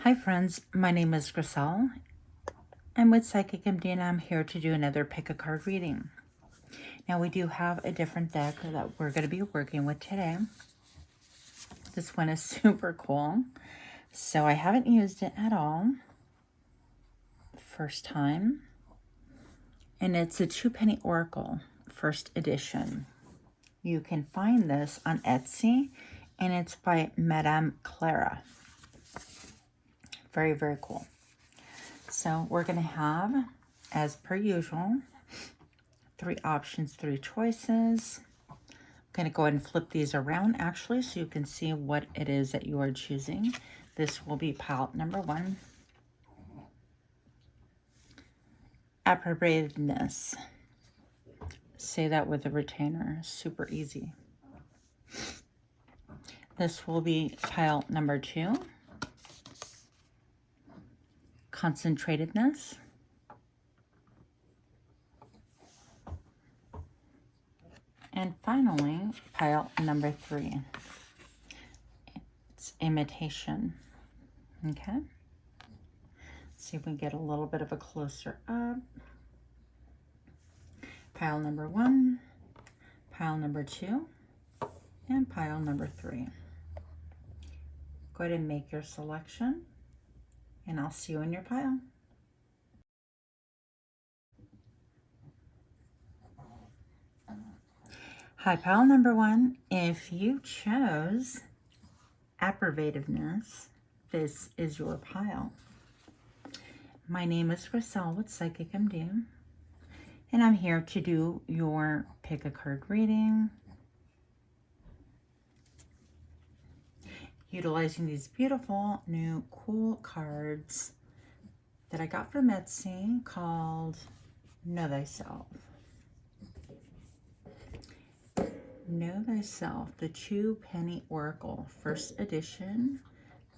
Hi friends, my name is Griselle. I'm with Psychic MD and I'm here to do another pick a card reading. Now we do have a different deck that we're going to be working with today. This one is super cool. So I haven't used it at all. First time. And it's a 2-penny Oracle, first edition. You can find this on Etsy and it's by Madame Clara. Very, very cool. So we're going to have, as per usual, 3 options, 3 choices. I'm going to go ahead and flip these around actually so you can see what it is that you are choosing. This will be pile number 1. Appropriativeness. Say that with a retainer. Super easy. This will be pile number 2. Concentratedness. And finally, pile number 3. It's imitation. Okay. See if we get a little bit of a closer up. Pile number 1, pile number 2, and pile number 3. Go ahead and make your selection, and I'll see you in your pile. Hi, pile number 1. If you chose approbativeness, this is your pile. My name is Griselle with Psychic MD, and I'm here to do your pick a card reading, utilizing these beautiful new cool cards that I got from Etsy called Know Thyself. Know Thyself, the 2-penny Oracle, first edition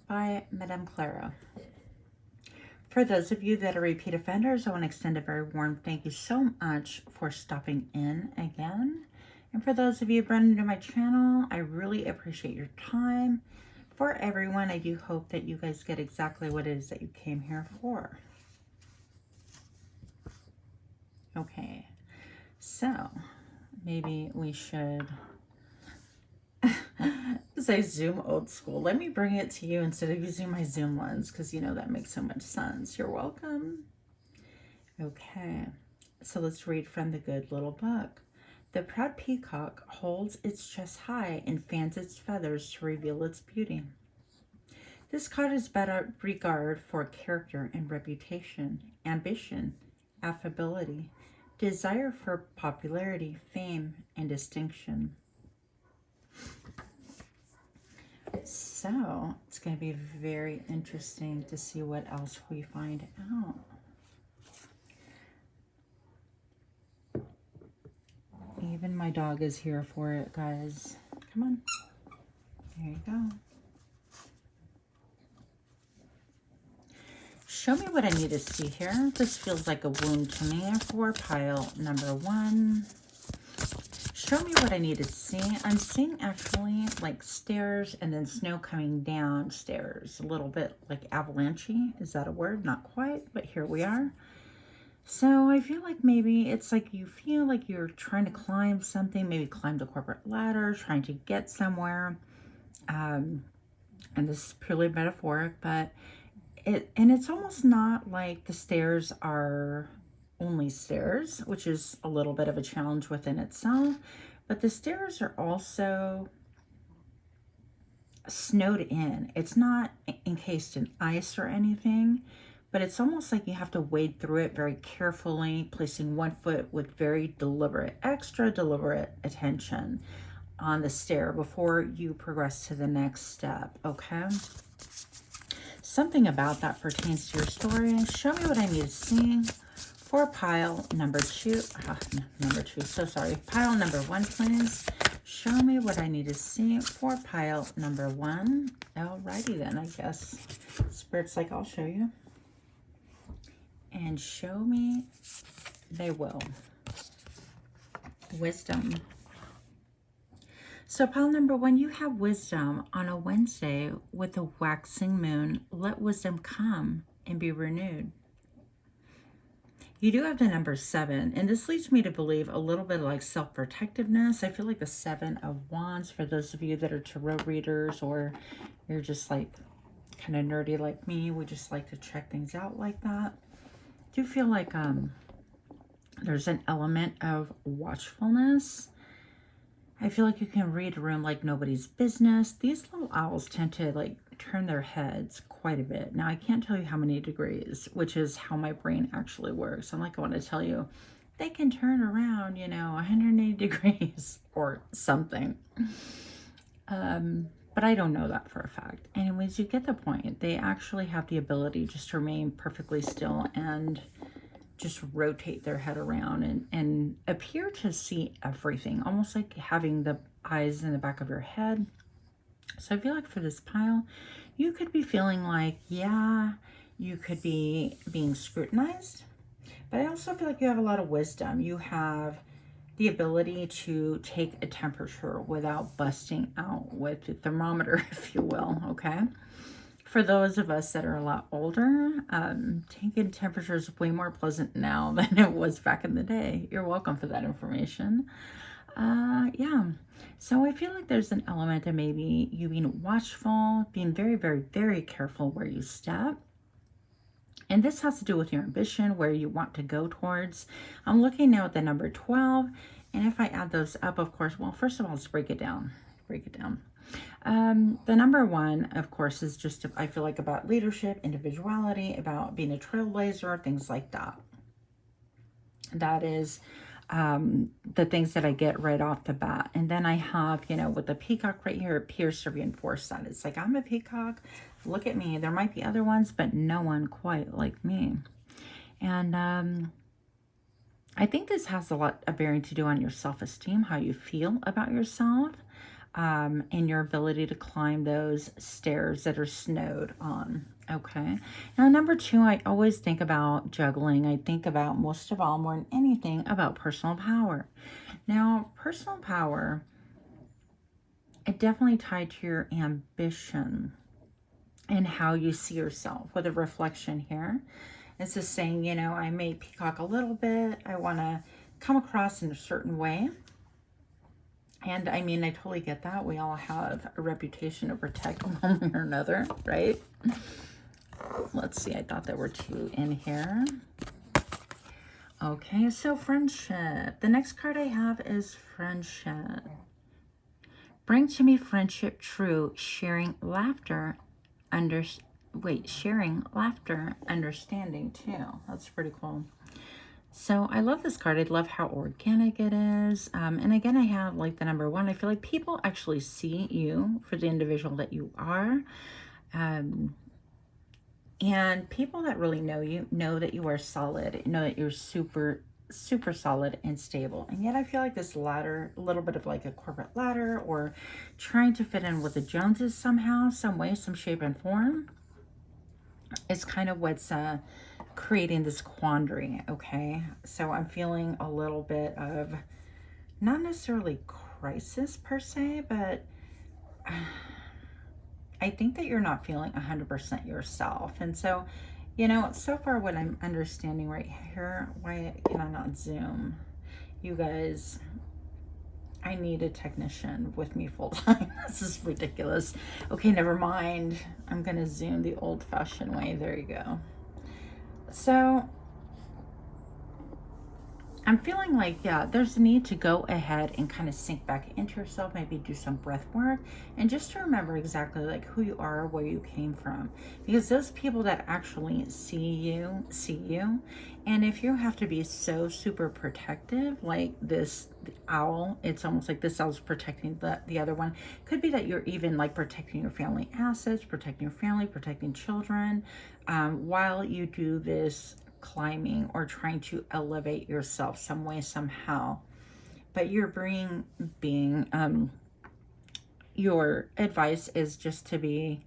by Madame Clara. For those of you that are repeat offenders, I want to extend a very warm thank you so much for stopping in again. And for those of you brand new to my channel, I really appreciate your time. For everyone, I do hope that you guys get exactly what it is that you came here for. Okay, so maybe we should say Zoom old school. Let me bring it to you instead of using my Zoom lens, because you know that makes so much sense. You're welcome. Okay, so let's read from the good little book. The proud peacock holds its chest high and fans its feathers to reveal its beauty. This card is better regard for character and reputation, ambition, affability, desire for popularity, fame, and distinction. So it's going to be very interesting to see what else we find out. Even my dog is here for it, guys. Come on. There you go. Show me what I need to see here. This feels like a wound to me for pile number 1. Show me what I need to see. I'm seeing actually like stairs and then snow coming down stairs. A little bit like avalanche. Is that a word? Not quite, but here we are. So I feel like maybe it's like you feel like you're trying to climb something, maybe climb the corporate ladder, trying to get somewhere. And this is purely metaphoric, but it's almost not like the stairs are only stairs, which is a little bit of a challenge within itself, but the stairs are also snowed in. It's not encased in ice or anything, but it's almost like you have to wade through it very carefully, placing one foot with very deliberate, extra deliberate attention on the stair before you progress to the next step, okay? Something about that pertains to your story. Show me what I need to see for pile number 2. So sorry. Pile number 1, please. Show me what I need to see for pile number 1. Alrighty then, I guess. Spirit's like, I'll show you. And show me they will. Wisdom. So pile number one, you have wisdom on a Wednesday with the waxing moon. Let wisdom come and be renewed. You do have the number 7, and this leads me to believe a little bit like self-protectiveness. I feel like the 7 of Wands, for those of you that are tarot readers, or you're just like kind of nerdy like me, we just like to check things out like that. I do feel like there's an element of watchfulness. I feel like you can read a room like nobody's business. These little owls tend to like turn their heads quite a bit. Now, I can't tell you how many degrees, which is how my brain actually works. I'm like, I want to tell you, they can turn around, 180 degrees or something. But I don't know that for a fact. Anyways, you get the point. They actually have the ability just to remain perfectly still and just rotate their head around and appear to see everything, almost like having the eyes in the back of your head. So I feel like for this pile, you could be feeling like, yeah, you could be being scrutinized, but I also feel like you have a lot of wisdom. You have the ability to take a temperature without busting out with the thermometer, if you will, okay? For those of us that are a lot older, taking temperature is way more pleasant now than it was back in the day. You're welcome for that information. Yeah. So I feel like there's an element of maybe you being watchful, being very, very, very careful where you step. And this has to do with your ambition, where you want to go towards. I'm looking now at the number 12. And if I add those up, of course, well, first of all, let's break it down. The number 1, of course, is just, I feel like, about leadership, individuality, about being a trailblazer, things like that. That is the things that I get right off the bat. And then I have, with the peacock right here, it appears to reinforce that. It's like, I'm a peacock. Look at me. There might be other ones, but no one quite like me. And I think this has a lot of bearing to do on your self-esteem, how you feel about yourself, and your ability to climb those stairs that are snowed on. Okay. Now, number 2, I always think about juggling. I think about, most of all, more than anything, about personal power. Now, personal power, it definitely tied to your ambition and how you see yourself, with a reflection here. It's just saying, I may peacock a little bit. I want to come across in a certain way. And I mean, I totally get that. We all have a reputation to protect one way or another, right? Let's see. I thought there were 2 in here. Okay, so friendship. The next card I have is friendship. Bring to me friendship true, sharing laughter, sharing laughter, understanding too. That's pretty cool. So I love this card. I love how organic it is. And again, I have like the number 1. I feel like people actually see you for the individual that you are. And people that really know you know that you are solid, know that you're super, super solid and stable. And yet I feel like this ladder, a little bit of like a corporate ladder, or trying to fit in with the Joneses somehow, some way, some shape and form, is kind of what's creating this quandary, okay? So I'm feeling a little bit of, not necessarily crisis per se, but I think that you're not feeling 100% yourself. And so, so far what I'm understanding right here, why can I not zoom? You guys, I need a technician with me full time. This is ridiculous. Okay, never mind. I'm going to zoom the old-fashioned way. There you go. So I'm feeling like, yeah, there's a need to go ahead and kind of sink back into yourself, maybe do some breath work, and just to remember exactly like who you are, where you came from. Because those people that actually see you. And if you have to be so super protective, like this the owl, it's almost like this owl's protecting the other one. Could be that you're even like protecting your family assets, protecting your family, protecting children, while you do this climbing or trying to elevate yourself some way, somehow. But you're being your advice is just to be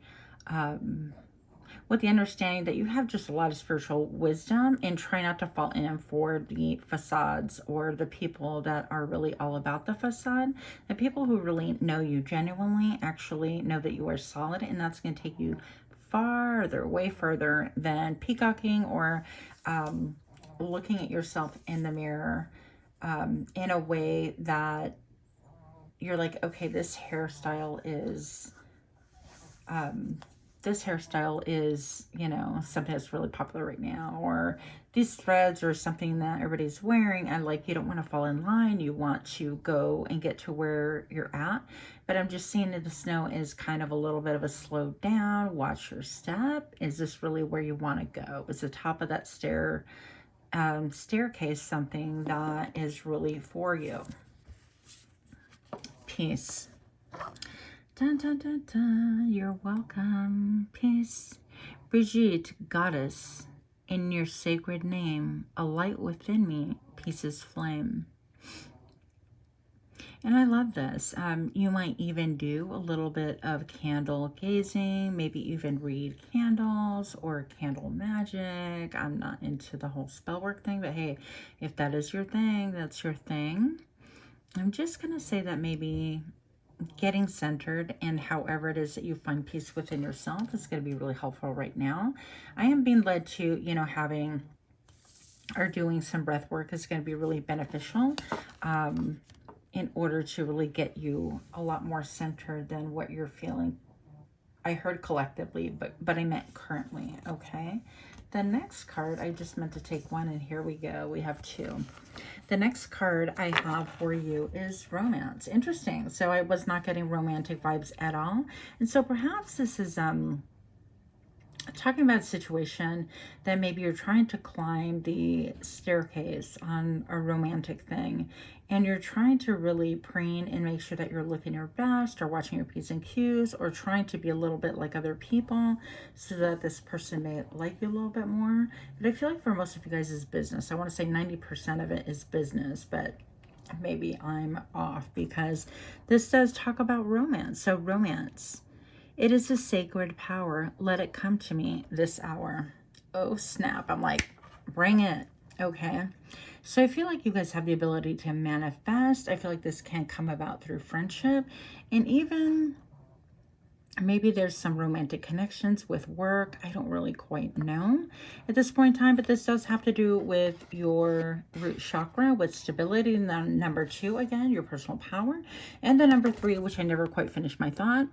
with the understanding that you have just a lot of spiritual wisdom, and try not to fall in for the facades or the people that are really all about the facade. The people who really know you genuinely actually know that you are solid, and that's going to take you farther, way further than peacocking or looking at yourself in the mirror in a way that you're like, okay, this hairstyle is you know, something that's really popular right now, or these threads or something that everybody's wearing. I like, you don't want to fall in line. You want to go and get to where you're at. But I'm just seeing that the snow is kind of a little bit of a slow down. Watch your step. Is this really where you want to go? Is the top of that staircase something that is really for you? Peace. Dun, dun, dun, dun. You're welcome. Peace. Brigitte, goddess, in your sacred name, a light within me, peace's flame. And I love this. You might even do a little bit of candle gazing, maybe even read candles or candle magic. I'm not into the whole spell work thing, but hey, if that is your thing, that's your thing. I'm just going to say that maybe getting centered and however it is that you find peace within yourself is going to be really helpful right now. I am being led to, you know, having or doing some breath work is going to be really beneficial in order to really get you a lot more centered than what you're feeling. I heard collectively, but I meant currently. Okay. The next card, I just meant to take one, and here we go. We have two. The next card I have for you is romance. Interesting. So I was not getting romantic vibes at all. And so perhaps this is talking about a situation that maybe you're trying to climb the staircase on a romantic thing, and you're trying to really preen and make sure that you're looking your best or watching your P's and Q's or trying to be a little bit like other people so that this person may like you a little bit more. But I feel like for most of you guys is business. I want to say 90% of it is business, but maybe I'm off because this does talk about romance. So romance. It is a sacred power. Let it come to me this hour. Oh, snap. I'm like, bring it. Okay. So I feel like you guys have the ability to manifest. I feel like this can come about through friendship. And even maybe there's some romantic connections with work. I don't really quite know at this point in time, but this does have to do with your root chakra, with stability. And then number 2, again, your personal power. And the number 3, which I never quite finished my thought.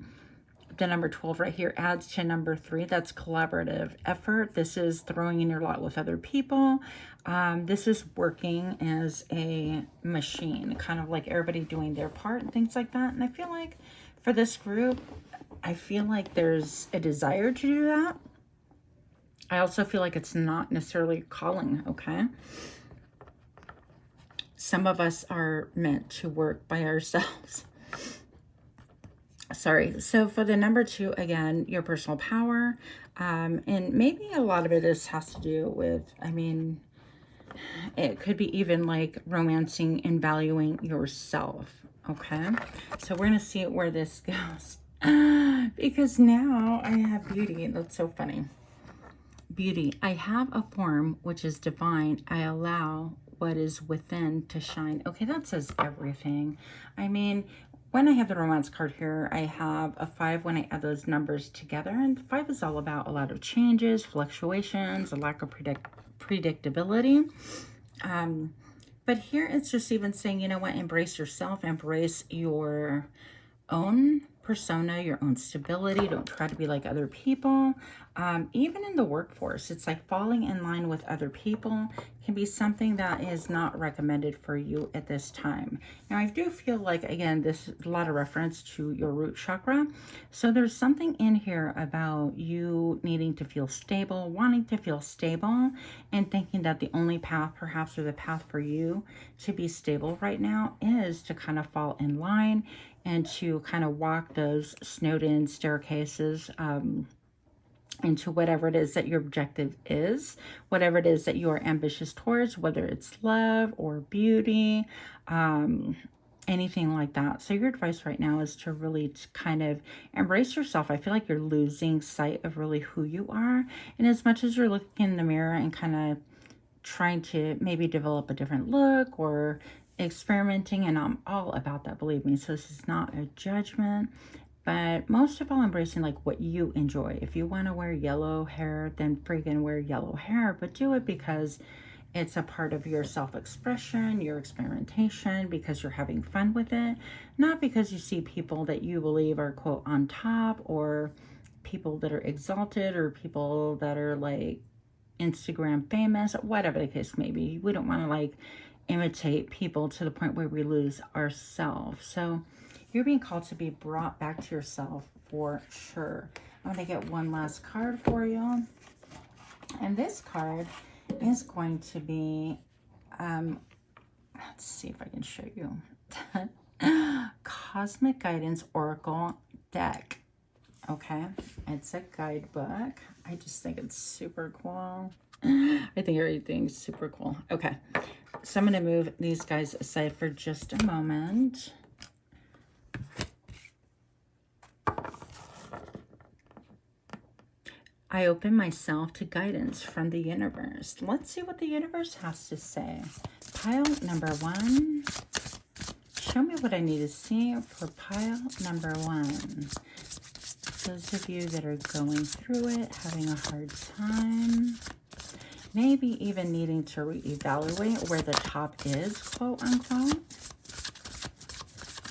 The number 12 right here adds to number 3. That's collaborative effort. This is throwing in your lot with other people. This is working as a machine, kind of like everybody doing their part and things like that. And I feel like for this group, I feel like there's a desire to do that. I also feel like it's not necessarily calling, okay? Some of us are meant to work by ourselves. Sorry. So for the number 2, again, your personal power. And maybe a lot of it has to do with, I mean, it could be even like romancing and valuing yourself. Okay. So we're going to see where this goes. Because now I have beauty. That's so funny. Beauty. I have a form which is divine. I allow what is within to shine. Okay, that says everything. I mean, when I have the romance card here, I have a 5 when I add those numbers together. And 5 is all about a lot of changes, fluctuations, a lack of predictability. But here it's just even saying, you know what, embrace yourself, embrace your own persona, your own stability. Don't try to be like other people. Even in the workforce, it's like falling in line with other people can be something that is not recommended for you at this time. Now, I do feel like, again, this is a lot of reference to your root chakra. So there's something in here about you needing to feel stable, wanting to feel stable, and thinking that the only path, perhaps, or the path for you to be stable right now is to kind of fall in line and to kind of walk those snowed-in staircases into whatever it is that your objective is, whatever it is that you are ambitious towards, whether it's love or beauty, anything like that. So your advice right now is to really kind of embrace yourself. I feel like you're losing sight of really who you are. And as much as you're looking in the mirror and kind of trying to maybe develop a different look or experimenting, and I'm all about that, believe me. So this is not a judgment, but most of all, embracing like what you enjoy. If you want to wear yellow hair, then freaking wear yellow hair, but do it because it's a part of your self-expression, your experimentation, because you're having fun with it, not because you see people that you believe are, quote, on top, or people that are exalted, or people that are like Instagram famous, whatever the case may be. We don't want to like imitate people to the point where we lose ourselves. So you're being called to be brought back to yourself for sure. I'm going to get one last card for you. And this card is going to be, let's see if I can show you. Cosmic Guidance Oracle deck. Okay, it's a guidebook. I just think it's super cool. I think everything's super cool. Okay, so I'm going to move these guys aside for just a moment. I open myself to guidance from the universe. Let's see what the universe has to say. Pile number 1. Show me what I need to see for pile number 1. Those of you that are going through it, having a hard time, maybe even needing to reevaluate where the top is, quote unquote.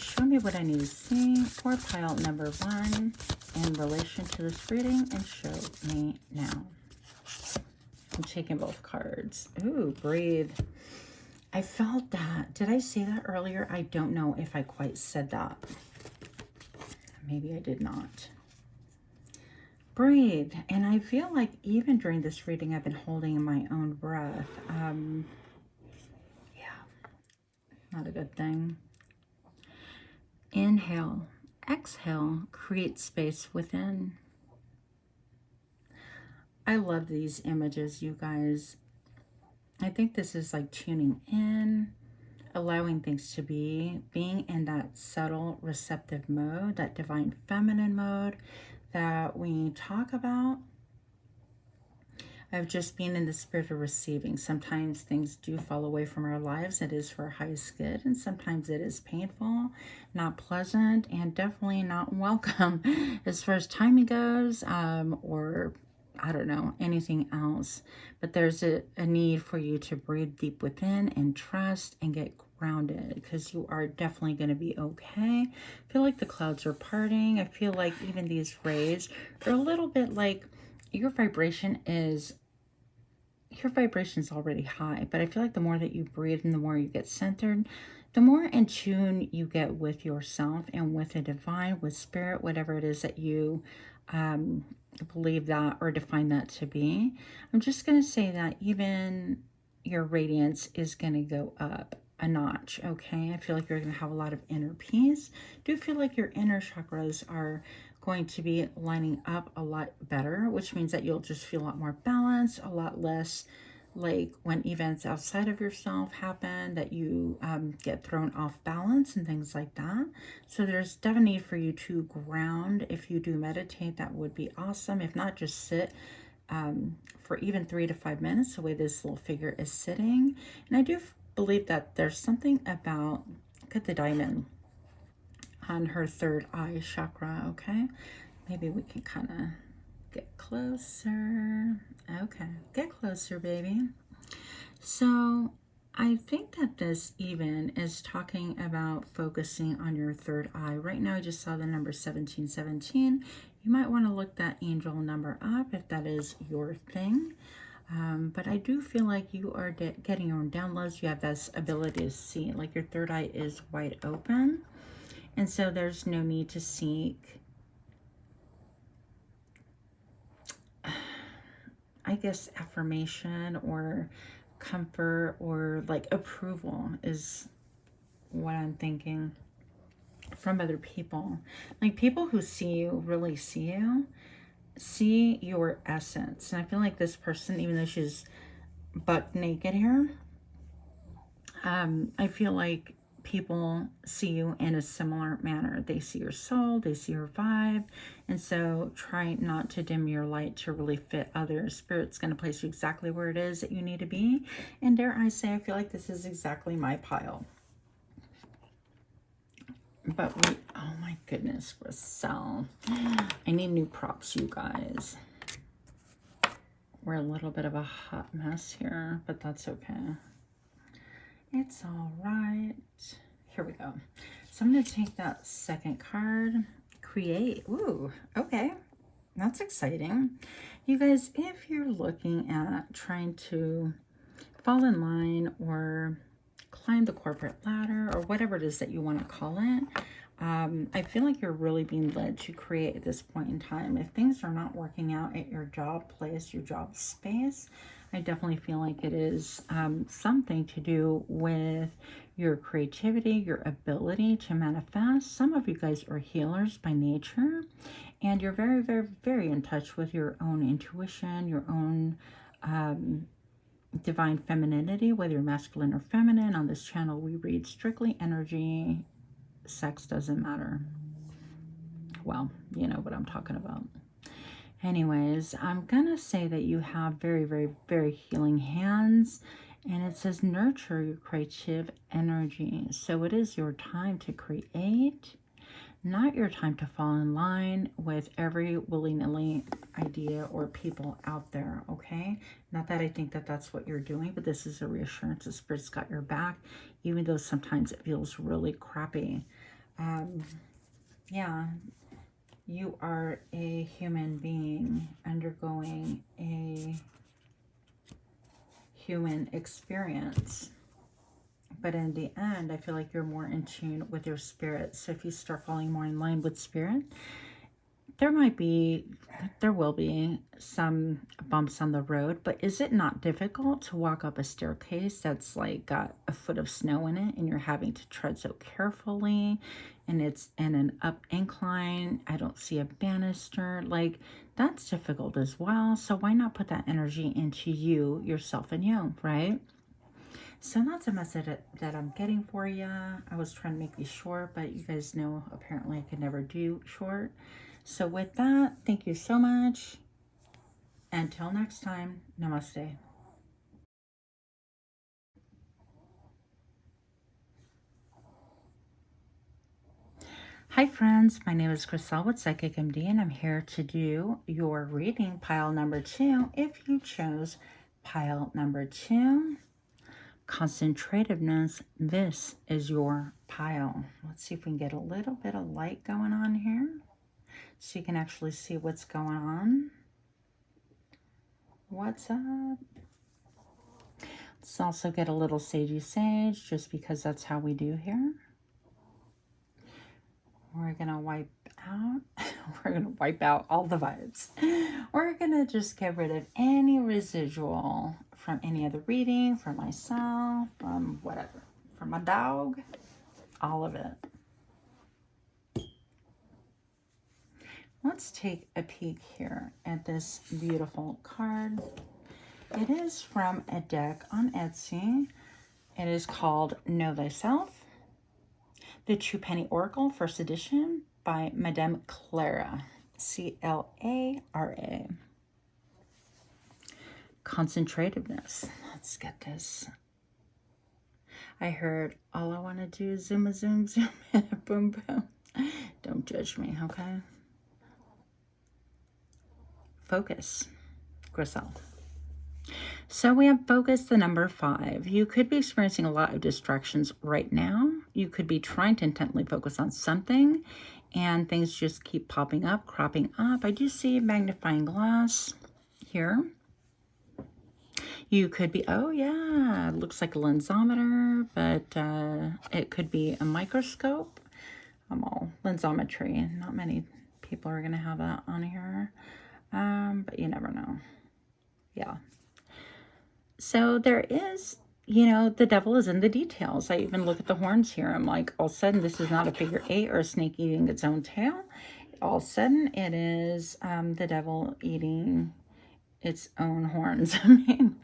Show me what I need to see for pile number 1 in relation to this reading, and show me now. I'm taking both cards. Ooh, breathe. I felt that. Did I say that earlier? I don't know if I quite said that. Maybe I did not. Breathe. And I feel like even during this reading, I've been holding my own breath. Yeah, not a good thing. Inhale. Exhale. Create space within. I love these images, you guys. I think this is like tuning in, allowing things to be, being in that subtle receptive mode, that divine feminine mode that we talk about, of just being in the spirit of receiving. Sometimes things do fall away from our lives. It is for our highest good, and sometimes it is painful, not pleasant, and definitely not welcome as far as timing goes, or I don't know, anything else. But there's a need for you to breathe deep within and trust and get grounded, because you are definitely going to be okay. I feel like the clouds are parting. I feel like even these rays are a little bit like your vibration is already high, but I feel like the more that you breathe and the more you get centered, the more in tune you get with yourself and with the divine, with spirit, whatever it is that you believe that or define that to be. I'm just going to say that even your radiance is going to go up a notch, okay? I feel like you're going to have a lot of inner peace. I do feel like your inner chakras are going to be lining up a lot better, which means that you'll just feel a lot more balanced, a lot less like when events outside of yourself happen that you get thrown off balance and things like that. So there's definitely need for you to ground. If you do meditate, that would be awesome. If not, just sit for even 3 to 5 minutes the way this little figure is sitting. And I do believe that there's something about, look at the diamond on her third eye chakra. Okay, maybe we can kind of get closer. Okay, get closer, baby. So I think that this even is talking about focusing on your third eye. Right now I just saw the number 1717. You might want to look that angel number up if that is your thing. But I do feel like you are getting your own downloads. You have this ability to see, like your third eye is wide open. And so there's no need to seek, I guess, affirmation or comfort or like approval is what I'm thinking from other people. Like people who see you really see your essence. And I feel like this person, even though she's buck naked here, I feel like people see you in a similar manner. They see your soul, they see your vibe. And so try not to dim your light to really fit others. Spirit's going to place you exactly where it is that you need to be. And dare I say, I feel like this is exactly my pile. But we, oh my goodness, Griselle. I need new props, you guys. We're a little bit of a hot mess here, but that's okay. It's all right. Here we go. So I'm going to take that second card. Create. Ooh, okay. That's exciting. You guys, if you're looking at trying to fall in line or climb the corporate ladder or whatever it is that you want to call it, I feel like you're really being led to create at this point in time. If things are not working out at your job place, your job space, I definitely feel like it is something to do with your creativity, your ability to manifest. Some of you guys are healers by nature, and you're very, very, very in touch with your own intuition, your own divine femininity, whether you're masculine or feminine. On this channel, we read strictly energy. Sex doesn't matter. Well, you know what I'm talking about. Anyways, I'm going to say that you have very, very, very healing hands. And it says nurture your creative energy. So it is your time to create, not your time to fall in line with every willy-nilly idea or people out there, okay? Not that I think that that's what you're doing, but this is a reassurance. The Spirit's got your back, even though sometimes it feels really crappy. Yeah, you are a human being undergoing a human experience. But in the end, I feel like you're more in tune with your spirit. So if you start falling more in line with spirit, there will be some bumps on the road, but is it not difficult to walk up a staircase that's like got a foot of snow in it and you're having to tread so carefully and it's in an up incline? I don't see a banister. Like, that's difficult as well. So why not put that energy into you, yourself, and you, right? So that's a message that I'm getting for you. I was trying to make these short, but you guys know apparently I could never do short. So with that, thank you so much. Until next time, namaste. Hi friends, my name is Griselle with Psychic MD, and I'm here to do your reading pile number 2 if you chose pile number 2. Concentrativeness, this is your pile. Let's see if we can get a little bit of light going on here so you can actually see what's going on. What's up? Let's also get a little sagey sage, just because that's how we do here. We're gonna wipe out, we're gonna wipe out all the vibes. We're gonna just get rid of any residual from any other reading, from myself, from whatever, from my dog, all of it. Let's take a peek here at this beautiful card. It is from a deck on Etsy. It is called Know Thyself, The True Penny Oracle, first edition by Madame Clara, C-L-A-R-A. Concentrativeness. Let's get this. I heard all I want to do is zoom, zoom, zoom, and boom, boom. Don't judge me, okay? Focus. Griselle. So we have focus, the number 5. You could be experiencing a lot of distractions right now. You could be trying to intently focus on something and things just keep popping up, cropping up. I do see a magnifying glass here. You could be, oh yeah, it looks like a lensometer, but it could be a microscope. I'm all lensometry. Not many people are going to have that on here, but you never know. Yeah. So there is, you know, the devil is in the details. I even look at the horns here. I'm like, all of a sudden, this is not a figure 8 or a snake eating its own tail. All of a sudden, it is the devil eating its own horns. I mean,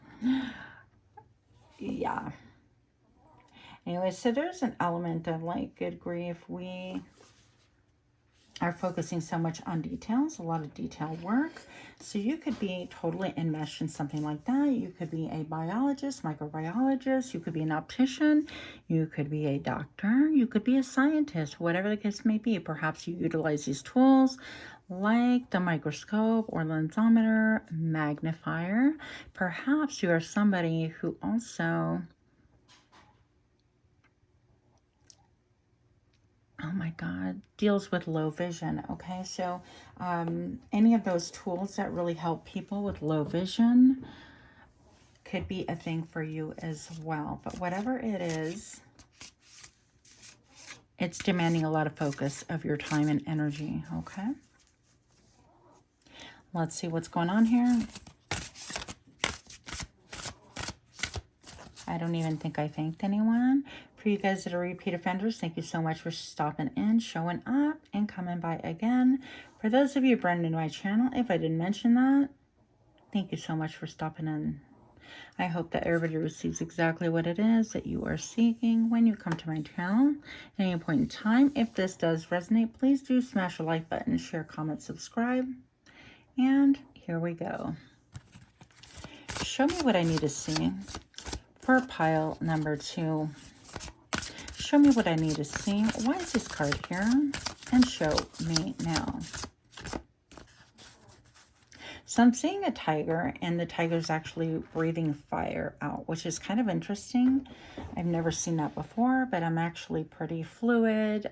yeah. Anyway, so there's an element of like, good grief, we are focusing so much on details, a lot of detail work. So you could be totally enmeshed in something like that. You could be a biologist, microbiologist, you could be an optician, you could be a doctor, you could be a scientist, whatever the case may be. Perhaps you utilize these tools like the microscope or lensometer, magnifier. Perhaps you are somebody who also, oh my God, deals with low vision. Okay, so any of those tools that really help people with low vision could be a thing for you as well. But whatever it is, it's demanding a lot of focus of your time and energy. Okay, let's see what's going on here. I don't even think I thanked anyone. For you guys that are repeat offenders, thank you so much for stopping in, showing up, and coming by again. For those of you brand new to my channel, if I didn't mention that, thank you so much for stopping in. I hope that everybody receives exactly what it is that you are seeking when you come to my channel at any point in time. If this does resonate, please do smash the like button, share, comment, subscribe. And here we go. Show me what I need to see for pile number 2. Show me what I need to see. Why is this card here? And show me now. So I'm seeing a tiger, and the tiger's actually breathing fire out, which is kind of interesting. I've never seen that before, but I'm actually pretty fluid.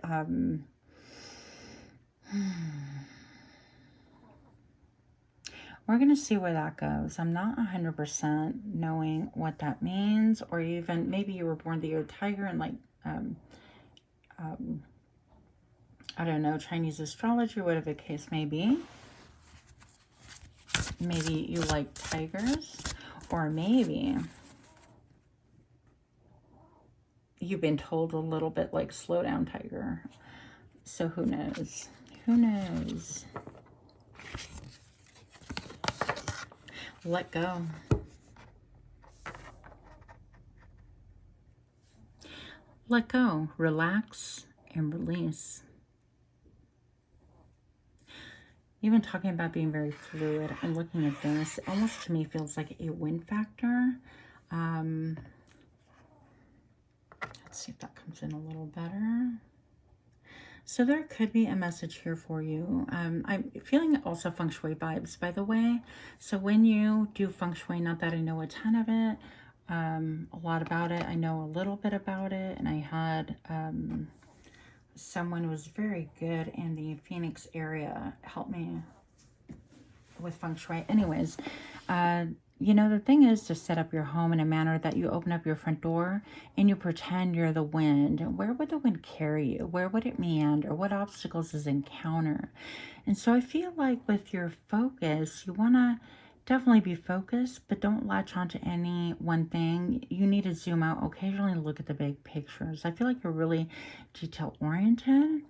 We're going to see where that goes. I'm not 100% knowing what that means, or even maybe you were born the year of tiger and like, I don't know, Chinese astrology, whatever the case may be. Maybe you like tigers, or maybe you've been told a little bit like, slow down, tiger. So who knows? Who knows? Let go. Let go. Relax and release. Even talking about being very fluid, I'm looking at this. It almost to me feels like a wind factor. Let's see if that comes in a little better. So there could be a message here for you. I'm feeling also feng shui vibes, by the way. So when you do feng shui, not that I know a ton of it, a lot about it. I know a little bit about it, and I had someone who was very good in the Phoenix area help me with feng shui. Anyways, you know, the thing is to set up your home in a manner that you open up your front door and you pretend you're the wind. Where would the wind carry you? Where would it meander? What obstacles does it encounter? And so I feel like with your focus, you want to definitely be focused, but don't latch onto any one thing. You need to zoom out occasionally and look at the big pictures. I feel like you're really detail oriented,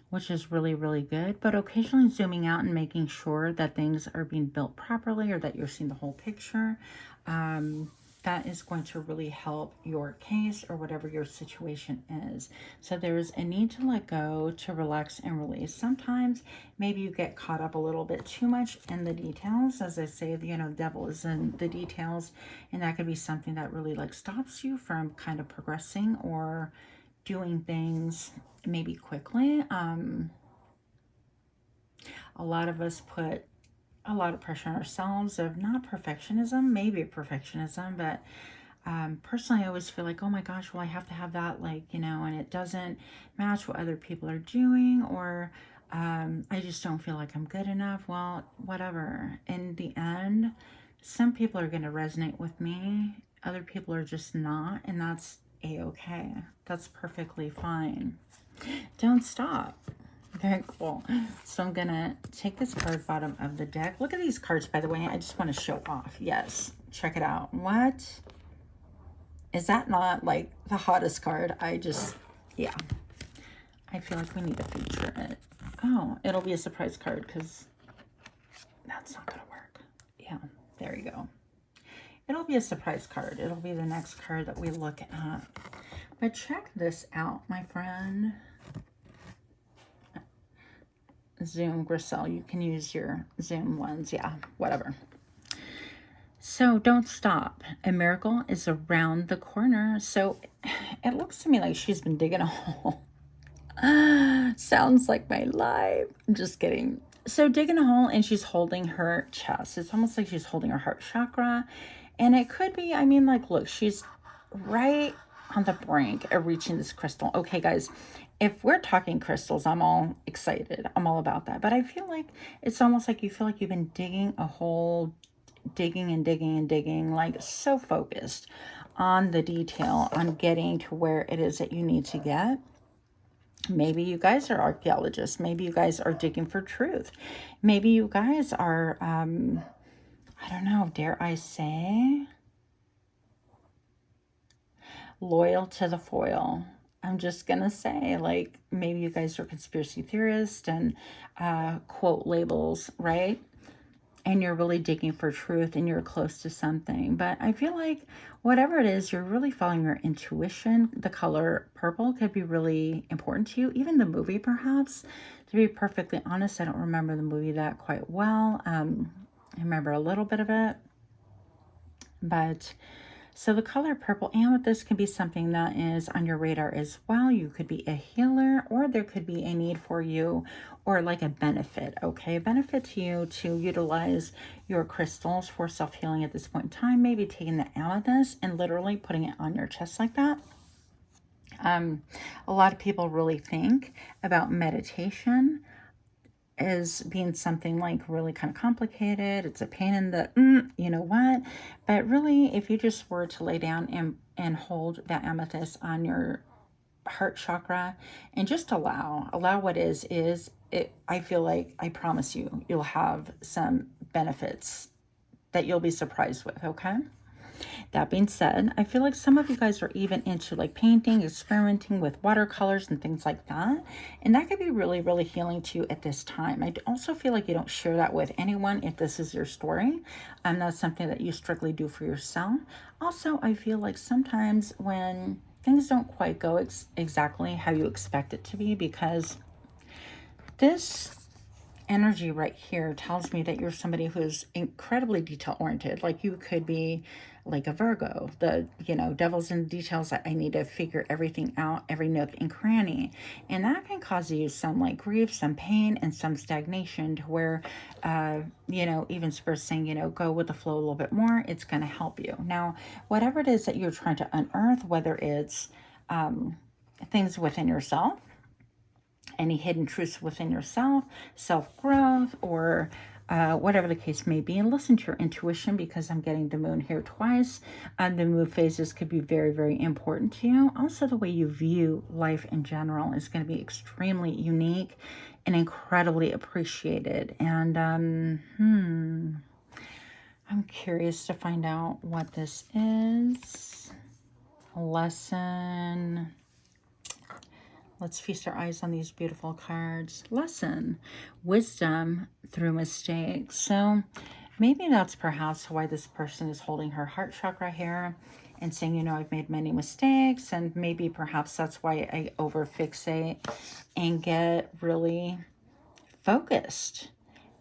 which is really, really good, but occasionally zooming out and making sure that things are being built properly, or that you're seeing the whole picture. That is going to really help your case or whatever your situation is. So there's a need to let go, to relax and release. Sometimes maybe you get caught up a little bit too much in the details. As I say, you know, the devil is in the details, and that could be something that really like stops you from kind of progressing or doing things maybe quickly. A lot of us put a lot of pressure on ourselves of not perfectionism, maybe perfectionism, but personally I always feel like, oh my gosh, well I have to have that, like, you know, and it doesn't match what other people are doing, or I just don't feel like I'm good enough. Well, whatever. In the end, some people are going to resonate with me, other people are just not, and that's a-okay. That's perfectly fine. Don't stop. Very cool. So I'm gonna take this card bottom of the deck. Look at these cards, by the way. I just want to show off. Yes, check it out. What is that? Not like the hottest card? Yeah, I feel like we need to feature it. Oh, it'll be a surprise card because that's not gonna work. Yeah, there you go. It'll be a surprise card. It'll be the next card that we look at. But check this out, my friend. Zoom Griselle. You can use your Zoom lens. Yeah, whatever. So don't stop. A miracle is around the corner. So it looks to me like she's been digging a hole. Sounds like my life. I'm just kidding. So digging a hole and she's holding her chest. It's almost like she's holding her heart chakra. And it could be, I mean, like, look, she's right on the brink of reaching this crystal. Okay, guys, if we're talking crystals, I'm all excited. I'm all about that. But I feel like it's almost like you feel like you've been digging a hole, digging and digging and digging, like so focused on the detail, on getting to where it is that you need to get. Maybe you guys are archaeologists. Maybe you guys are digging for truth. Maybe you guys are, I don't know, dare I say, loyal to the foil. I'm just going to say, like, maybe you guys are conspiracy theorists and quote labels, right? And you're really digging for truth and you're close to something. But I feel like whatever it is, you're really following your intuition. The color purple could be really important to you. Even the movie, perhaps. To be perfectly honest, I don't remember the movie that quite well. I remember a little bit of it. But so the color purple, and with this can be something that is on your radar as well. You could be a healer, or there could be a need for you, or like a benefit, okay? A benefit to you to utilize your crystals for self-healing at this point in time. Maybe taking the amethyst and literally putting it on your chest like that. A lot of people really think about meditation as being something like really kind of complicated. It's a pain in the, you know what? But really, if you just were to lay down and hold that amethyst on your heart chakra and just allow what is it, I feel like, I promise you, you'll have some benefits that you'll be surprised with, okay? That being said, I feel like some of you guys are even into like painting, experimenting with watercolors and things like that. And that could be really, really healing to you at this time. I also feel like you don't share that with anyone if this is your story. That's something that you strictly do for yourself. Also, I feel like sometimes when things don't quite go exactly how you expect it to be, because this energy right here tells me that you're somebody who's incredibly detail oriented. Like you could be like a Virgo, the, you know, devil's in the details. I need to figure everything out, every nook and cranny. And that can cause you some like grief, some pain, and some stagnation to where, you know, even Spirit's saying, you know, go with the flow a little bit more. It's going to help you. Now, whatever it is that you're trying to unearth, whether it's things within yourself, any hidden truths within yourself, self-growth, or whatever the case may be. And listen to your intuition, because I'm getting the moon here twice. The moon phases could be very, very important to you. Also, the way you view life in general is going to be extremely unique and incredibly appreciated. And I'm curious to find out what this is. A lesson. Let's feast our eyes on these beautiful cards. Lesson, wisdom through mistakes. So maybe that's perhaps why this person is holding her heart chakra here and saying, you know, I've made many mistakes. And maybe perhaps that's why I overfixate and get really focused,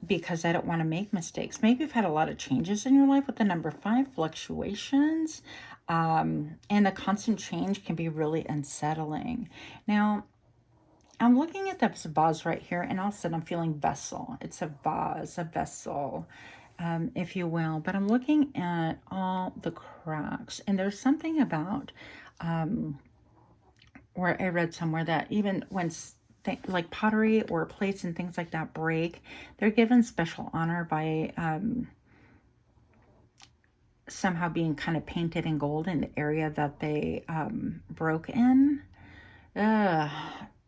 because I don't want to make mistakes. Maybe you've had a lot of changes in your life with the number 5, fluctuations. And the constant change can be really unsettling. Now, I'm looking at this vase right here, and all of a sudden I'm feeling vessel. It's a vase, a vessel, if you will. But I'm looking at all the cracks, and there's something about where I read somewhere that even when like pottery or plates and things like that break, they're given special honor by somehow being kind of painted in gold in the area that they broke in.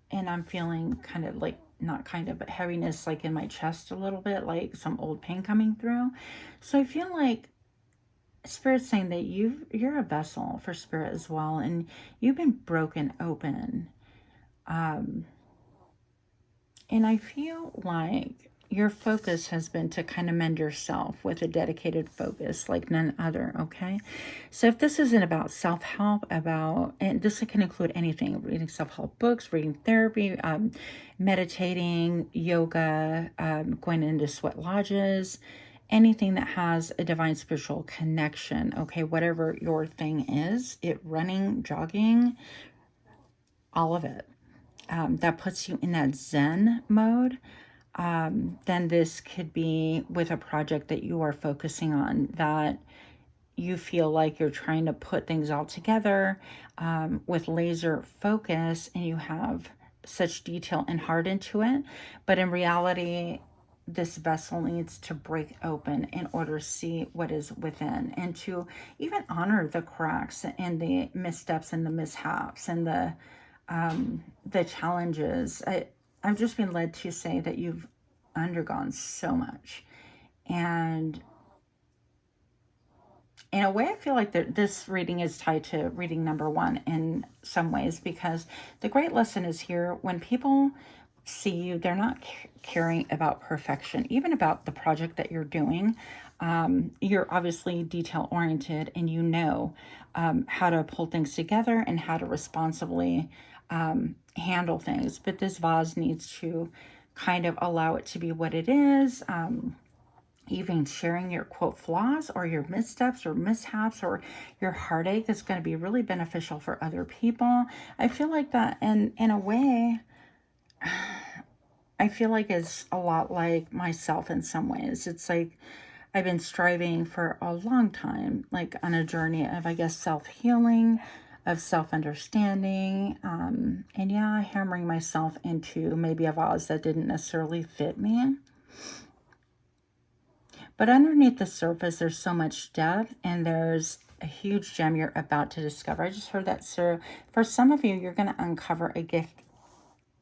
And I'm feeling kind of like, not kind of, but heaviness like in my chest a little bit, like some old pain coming through. So I feel like Spirit's saying that you're a vessel for Spirit as well, and you've been broken open. And I feel like your focus has been to kind of mend yourself with a dedicated focus like none other, okay? So if this isn't about self-help, and this can include anything, reading self-help books, reading therapy, meditating, yoga, going into sweat lodges, anything that has a divine spiritual connection, okay? Whatever your thing is, running, jogging, all of it. That puts you in that Zen mode. Then this could be with a project that you are focusing on, that you feel like you're trying to put things all together with laser focus, and you have such detail and heart into it. But in reality, this vessel needs to break open in order to see what is within, and to even honor the cracks and the missteps and the mishaps and the challenges. I've just been led to say that you've undergone so much. And in a way, I feel like this reading is tied to reading number 1 in some ways, because the great lesson is here: when people see you, they're not caring about perfection, even about the project that you're doing. You're obviously detail oriented, and you know how to pull things together and how to responsibly handle things. But this vase needs to kind of allow it to be what it is. Even sharing your quote flaws or your missteps or mishaps or your heartache is going to be really beneficial for other people. I feel like that, and in a way, I feel like it's a lot like myself in some ways. It's like I've been striving for a long time, like on a journey of, I guess, self-healing, of self-understanding, and yeah, hammering myself into maybe a vase that didn't necessarily fit me. But underneath the surface, there's so much depth, and there's a huge gem you're about to discover. I just heard that, sir. For some of you, you're going to uncover a gift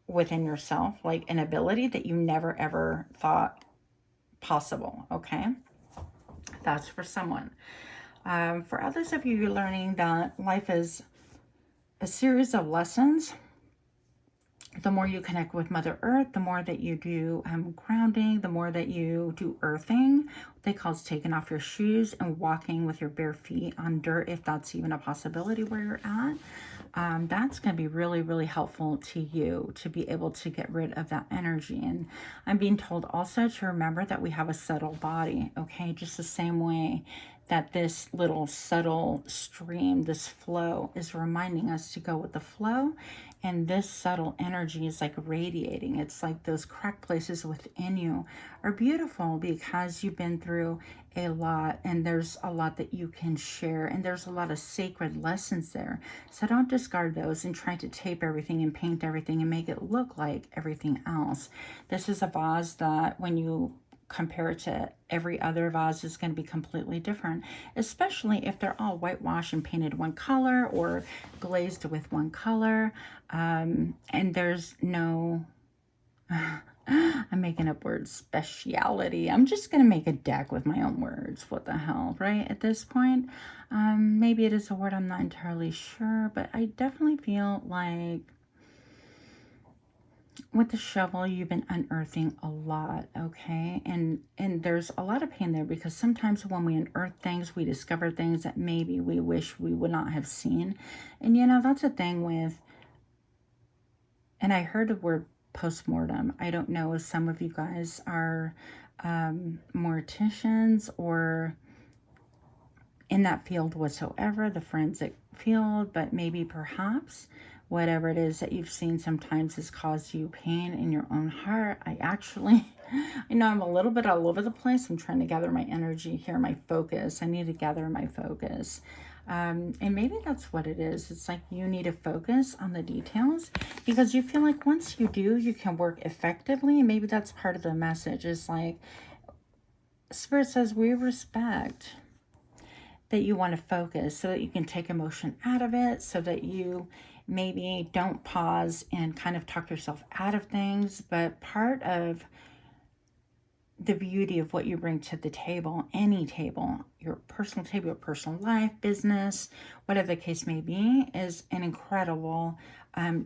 within yourself, like an ability that you never ever thought possible, okay? That's for someone. For others of you, you're learning that life is a series of lessons. The more you connect with Mother Earth, the more that you do grounding, the more that you do earthing. They call it taking off your shoes and walking with your bare feet on dirt, if that's even a possibility where you're at. That's going to be really, really helpful to you to be able to get rid of that energy. And I'm being told also to remember that we have a subtle body, okay? Just the same way that this little subtle stream, this flow, is reminding us to go with the flow. And this subtle energy is like radiating. It's like those cracked places within you are beautiful because you've been through a lot, and there's a lot that you can share, and there's a lot of sacred lessons there. So don't discard those and try to tape everything and paint everything and make it look like everything else. This is a vase that, when you compare it to every other vase, is going to be completely different, especially if they're all whitewashed and painted one color or glazed with one color. And there's no I'm making up words, speciality. I'm just going to make a deck with my own words. What the hell, right? At this point, maybe it is a word, I'm not entirely sure, but I definitely feel like with the shovel, you've been unearthing a lot, okay? And there's a lot of pain there, because sometimes when we unearth things, we discover things that maybe we wish we would not have seen. And you know, that's a thing with, and I heard the word postmortem. I don't know if some of you guys are morticians or in that field whatsoever, the forensic field, but maybe perhaps whatever it is that you've seen sometimes has caused you pain in your own heart. I know I'm a little bit all over the place. I'm trying to gather my energy here, my focus. I need to gather my focus. And maybe that's what it is. It's like you need to focus on the details, because you feel like once you do, you can work effectively. And maybe that's part of the message, is like Spirit says we respect that you want to focus so that you can take emotion out of it, so that you maybe don't pause and kind of talk yourself out of things. But part of the beauty of what you bring to the table, any table, your personal table, your personal life, business, whatever the case may be, is an incredible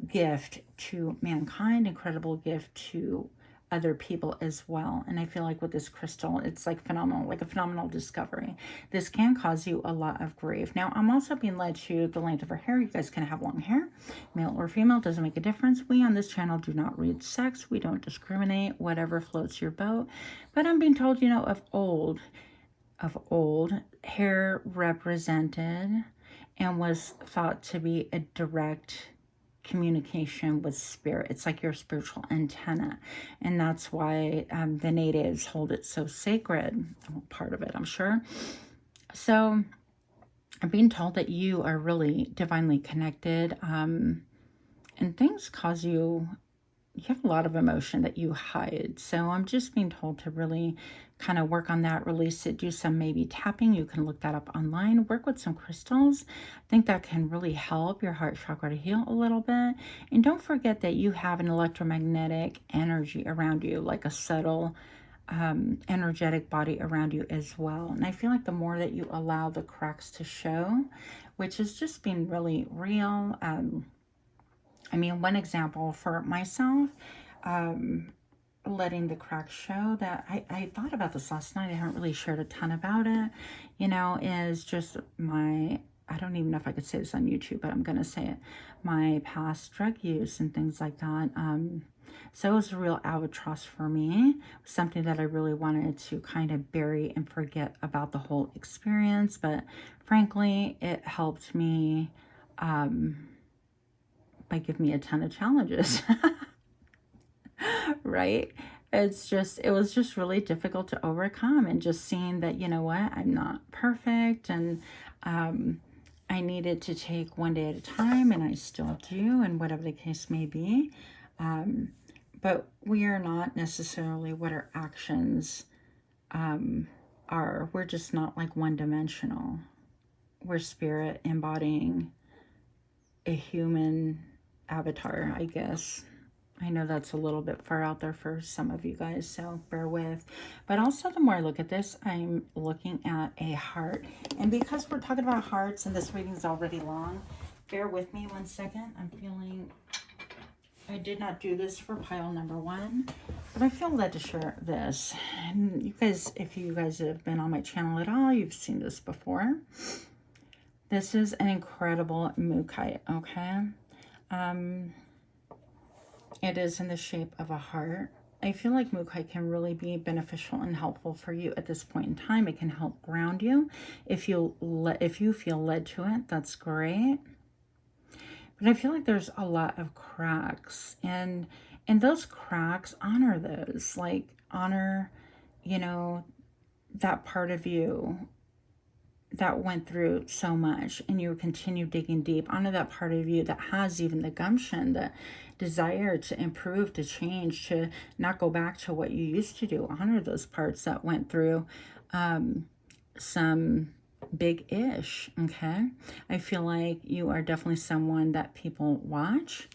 gift to mankind, incredible gift to other people as well. And I feel like with this crystal, it's like phenomenal, like a phenomenal discovery. This can cause you a lot of grief. Now, I'm also being led to the length of her hair. You guys can have long hair, male or female, doesn't make a difference. We on this channel do not read sex. We don't discriminate, whatever floats your boat. But I'm being told, you know, of old, hair represented and was thought to be a direct communication with spirit. It's like your spiritual antenna, and that's why the natives hold it so sacred. Well, part of it, I'm sure. So I'm being told that you are really divinely connected, and things cause you have a lot of emotion that you hide. So I'm just being told to really kind of work on that, release it, do some maybe tapping. You can look that up online, work with some crystals. I think that can really help your heart chakra to heal a little bit. And don't forget that you have an electromagnetic energy around you, like a subtle energetic body around you as well. And I feel like the more that you allow the cracks to show, which is just being really real, I mean, one example for myself, letting the cracks show that I thought about this last night. I haven't really shared a ton about it, you know, is just my, I don't even know if I could say this on YouTube, but I'm going to say it, my past drug use and things like that. So it was a real albatross for me, something that I really wanted to kind of bury and forget about the whole experience. But frankly, it helped me, by giving me a ton of challenges, right? It was just really difficult to overcome, and just seeing that, you know what, I'm not perfect, and I needed to take one day at a time, and I still do, and whatever the case may be. But we are not necessarily what our actions are. We're just not like one-dimensional. We're spirit embodying a human avatar, I guess. I know that's a little bit far out there for some of you guys, so bear with. But also, the more I look at this, I'm looking at a heart. And because we're talking about hearts and this reading is already long, bear with me one second. I'm feeling, I did not do this for pile number 1, but I feel led to share this. And you guys, if you guys have been on my channel at all, you've seen this before. This is an incredible mookaite, okay? It is in the shape of a heart. I feel like mookaite can really be beneficial and helpful for you at this point in time. It can help ground you. If you feel led to it, that's great. But I feel like there's a lot of cracks, and those cracks, honor those. Like, honor, you know, that part of you that went through so much, and you continue digging deep. Honor that part of you that has even the gumption, the desire to improve, to change, to not go back to what you used to do. Honor those parts that went through some big-ish, okay? I feel like you are definitely someone that people watch.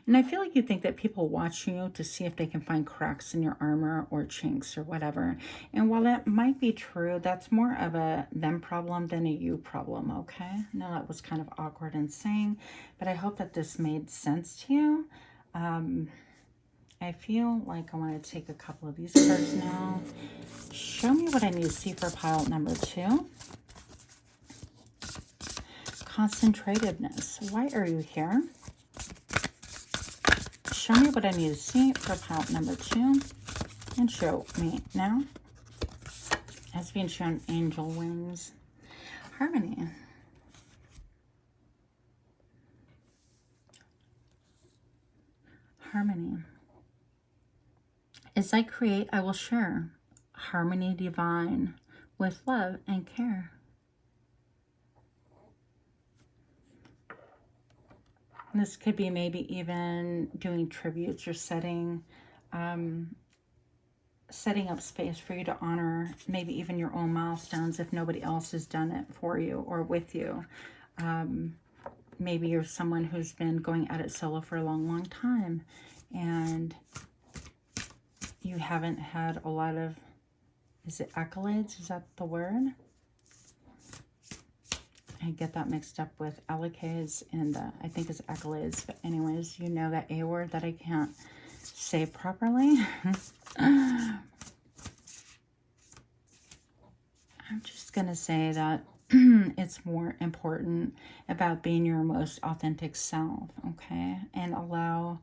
And I feel like you think that people watch you to see if they can find cracks in your armor or chinks or whatever. And while that might be true, that's more of a them problem than a you problem, okay? Now, that was kind of awkward in saying, but I hope that this made sense to you. I feel like I want to take a couple of these cards now. Show me what I need to see for pile number 2. Concentratedness. Why are you here? Show me what I need to see for pile number 2. And show me now. As being shown, angel wings. Harmony. Harmony. As I create, I will share. Harmony divine with love and care. This could be maybe even doing tributes or setting up space for you to honor maybe even your own milestones if nobody else has done it for you or with you. Maybe you're someone who's been going at it solo for a long, long time, and you haven't had a lot of, is it accolades? Is that the word? I get that mixed up with Alakes and I think it's accolades. But anyways, you know that A word that I can't say properly. I'm just going to say that it's more important about being your most authentic self, okay? And allow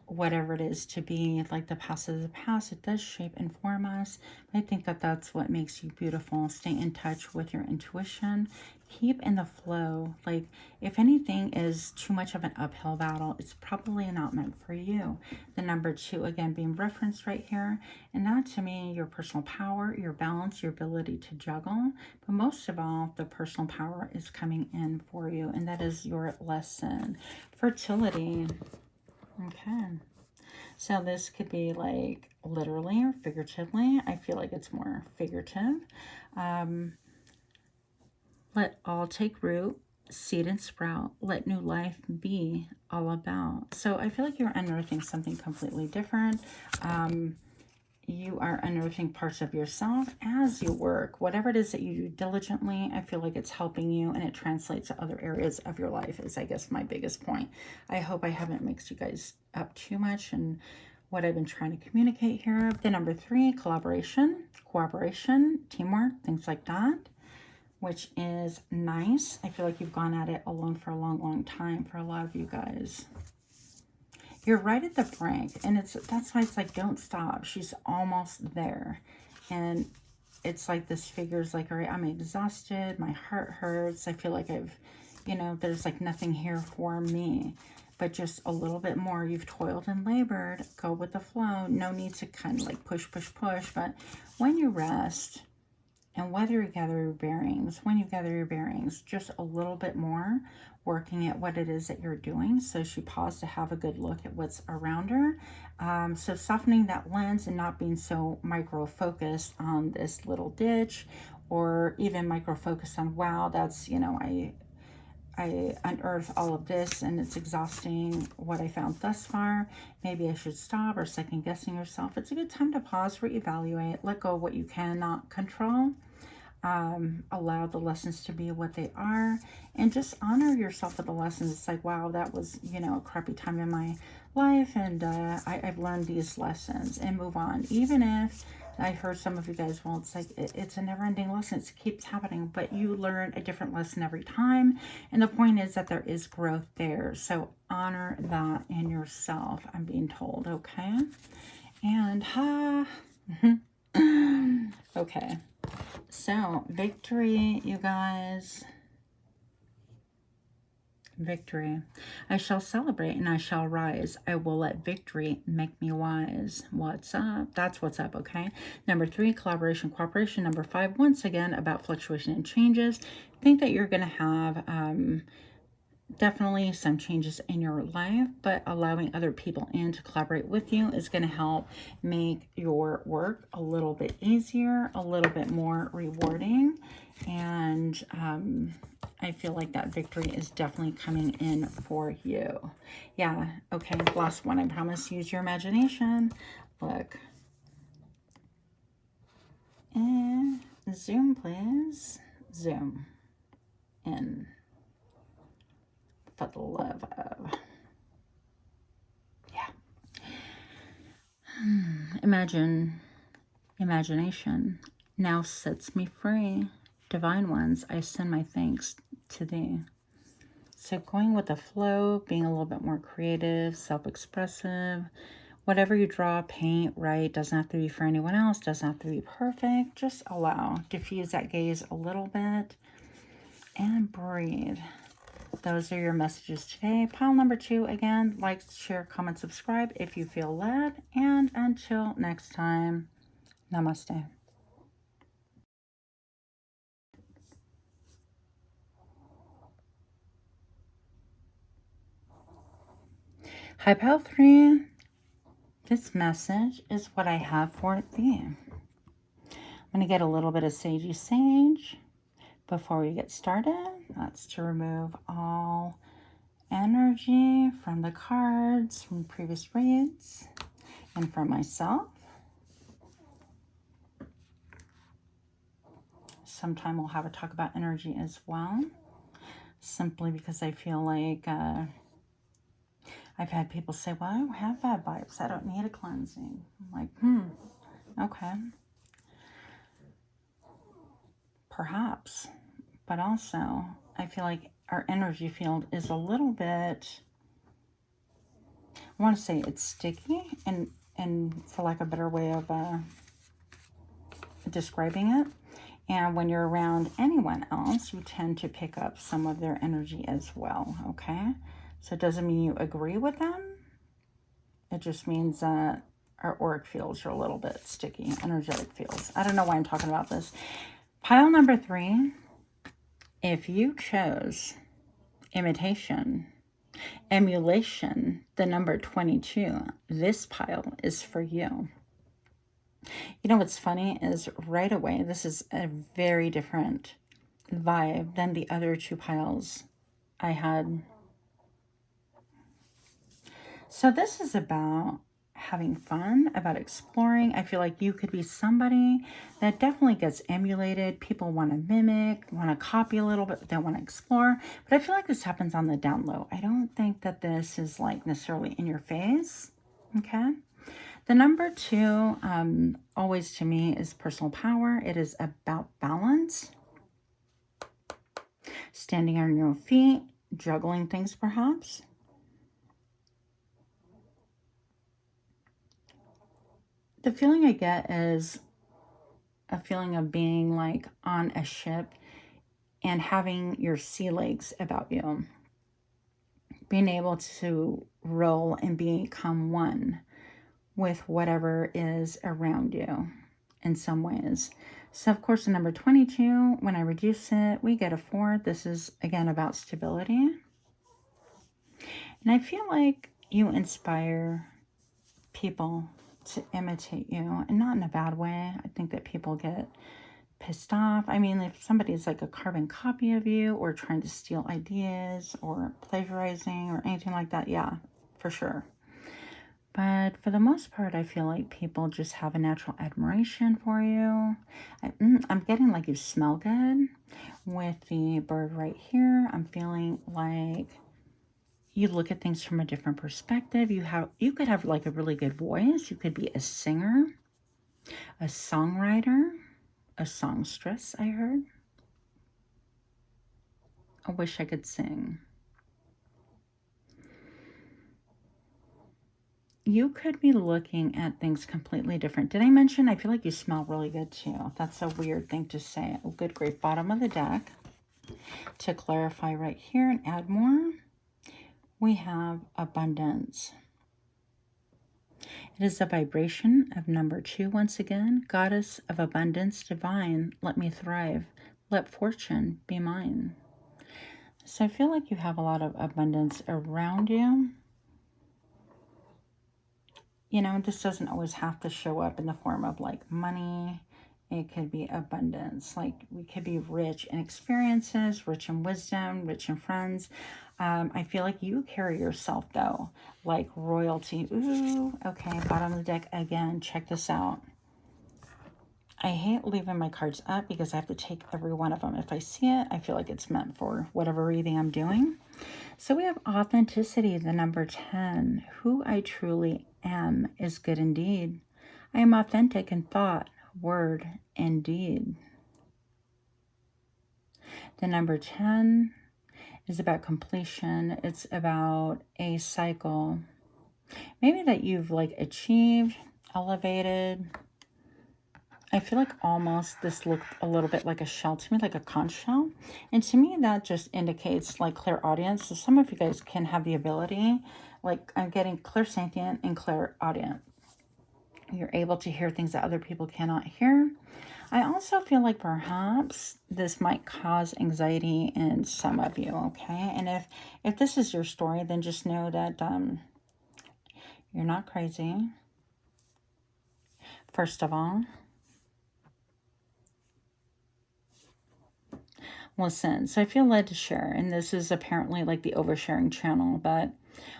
whatever it is to be. Like the past is the past. It does shape and form us. I think that that's what makes you beautiful. Stay in touch with your intuition. Keep in the flow. Like if anything is too much of an uphill battle, it's probably not meant for you. The number 2 again being referenced right here, and that to me, your personal power, your balance, your ability to juggle, but most of all, the personal power is coming in for you, and that is your lesson. Fertility. Okay, so this could be like literally or figuratively. I feel like it's more figurative. Let all take root, seed and sprout. Let new life be all about. So I feel like you're unearthing something completely different. You are unearthing parts of yourself as you work. Whatever it is that you do diligently, I feel like it's helping you and it translates to other areas of your life is, I guess, my biggest point. I hope I haven't mixed you guys up too much and what I've been trying to communicate here. The number 3, collaboration, cooperation, teamwork, things like that, which is nice. I feel like you've gone at it alone for a long, long time for a lot of you guys. You're right at the brink, and that's why it's like, don't stop. She's almost there. And it's like this figure's like, all right, I'm exhausted. My heart hurts. I feel like there's like nothing here for me. But just a little bit more. You've toiled and labored. Go with the flow. No need to kind of like push, push, push. But when you rest, and whether you gather your bearings, when you gather your bearings, just a little bit more, working at what it is that you're doing. So she paused to have a good look at what's around her. So softening that lens and not being so micro-focused on this little ditch, or even micro-focused on, wow, that's, I unearthed all of this and it's exhausting what I found thus far. Maybe I should stop, or second guessing yourself. It's a good time to pause, reevaluate, let go of what you cannot control. Allow the lessons to be what they are, and just honor yourself with the lessons. It's like, wow, that was, a crappy time in my life, and I've learned these lessons, and move on. Even if I heard some of you guys, well, it's like, it's a never-ending lesson. It keeps happening, but you learn a different lesson every time, and the point is that there is growth there. So honor that in yourself, I'm being told, okay? And okay. So, victory, you guys. Victory. I shall celebrate and I shall rise. I will let victory make me wise. What's up? That's what's up, okay? Number 3, collaboration, cooperation. Number 5, once again, about fluctuation and changes. I think that you're going to have definitely some changes in your life, but allowing other people in to collaborate with you is going to help make your work a little bit easier, a little bit more rewarding. And I feel like that victory is definitely coming in for you. Yeah, okay, last one, I promise. Use your imagination. Look. And zoom, please. Zoom in. For the love of, yeah. Imagination now sets me free. Divine ones, I send my thanks to thee. So going with the flow, being a little bit more creative, self-expressive. Whatever you draw, paint, write, doesn't have to be for anyone else, doesn't have to be perfect. Just allow, diffuse that gaze a little bit, and breathe. Those are your messages today. Pile number 2, again, like, share, comment, subscribe if you feel led. And until next time, namaste. Hi, Pile 3. This message is what I have for thee. I'm going to get a little bit of sagey sage before we get started. That's to remove all energy from the cards, from previous reads, and from myself. Sometime we'll have a talk about energy as well. simply because I feel like I've had people say, well, I don't have bad vibes. I don't need a cleansing. I'm like, okay. Perhaps. But also, I feel like our energy field is a little bit, I want to say it's sticky, and for lack of a better way of describing it. And when you're around anyone else, you tend to pick up some of their energy as well, okay? So it doesn't mean you agree with them. It just means that our auric fields are a little bit sticky, energetic fields. I don't know why I'm talking about this. Pile number 3, if you chose imitation, emulation, the number 22, this pile is for you. You know what's funny is right away, this is a very different vibe than the other 2 piles I had. So this is about having fun, about exploring. I feel like you could be somebody that definitely gets emulated. People want to mimic, want to copy a little bit, they want to explore. But I feel like this happens on the down low. I don't think that this is like necessarily in your face, okay? The number 2, always to me, is personal power. It is about balance, standing on your own feet, juggling things perhaps. The feeling I get is a feeling of being like on a ship and having your sea legs about you. Being able to roll and become one with whatever is around you in some ways. So of course the number 22, when I reduce it, we get a 4. This is again about stability. And I feel like you inspire people to imitate you, and not in a bad way. I think that people get pissed off. I mean, if somebody's like a carbon copy of you or trying to steal ideas or plagiarizing or anything like that, yeah, for sure. But for the most part, I feel like people just have a natural admiration for you. I'm getting like you smell good with the bird right here. I'm feeling like you look at things from a different perspective. You could have like a really good voice. You could be a singer, a songwriter, a songstress, I heard. I wish I could sing. You could be looking at things completely different. Did I mention I feel like you smell really good too? That's a weird thing to say. Oh, good grief. Bottom of the deck. To clarify right here and add more, we have abundance. It is a vibration of number 2 once again. Goddess of abundance divine, let me thrive. Let fortune be mine. So I feel like you have a lot of abundance around you. You know, this doesn't always have to show up in the form of like money. It could be abundance. Like we could be rich in experiences, rich in wisdom, rich in friends. I feel like you carry yourself though, like royalty. Ooh, okay, bottom of the deck again. Check this out. I hate leaving my cards up because I have to take every one of them. If I see it, I feel like it's meant for whatever reading I'm doing. So we have authenticity, the number 10. Who I truly am is good indeed. I am authentic in thought, word, and deed. The number 10 is about completion. It's about a cycle. Maybe that you've like achieved, elevated. I feel like almost this looked a little bit like a shell to me, like a conch shell. And to me, that just indicates like clairaudience. So some of you guys can have the ability, like I'm getting clairsentient and clairaudient. You're able to hear things that other people cannot hear. I also feel like perhaps this might cause anxiety in some of you, okay? And if this is your story, then just know that you're not crazy. First of all, listen, so I feel led to share, and this is apparently like the oversharing channel, but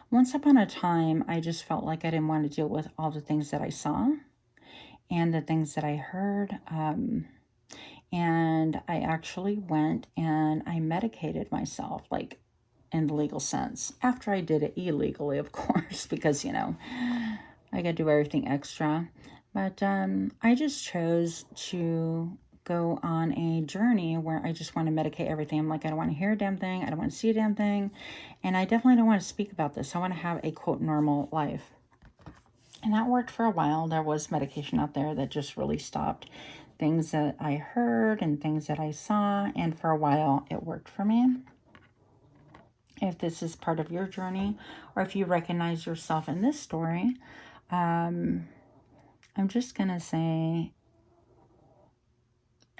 once upon a time, I just felt like I didn't want to deal with all the things that I saw and the things that I heard. And I actually went and I medicated myself, like in the legal sense, after I did it illegally, of course, because, I got to do everything extra. But I just chose to go on a journey where I just want to medicate everything. I'm like, I don't want to hear a damn thing. I don't want to see a damn thing. And I definitely don't want to speak about this. I want to have a, quote, normal life. And that worked for a while. There was medication out there that just really stopped things that I heard and things that I saw. And for a while, it worked for me. If this is part of your journey, or if you recognize yourself in this story, I'm just going to say,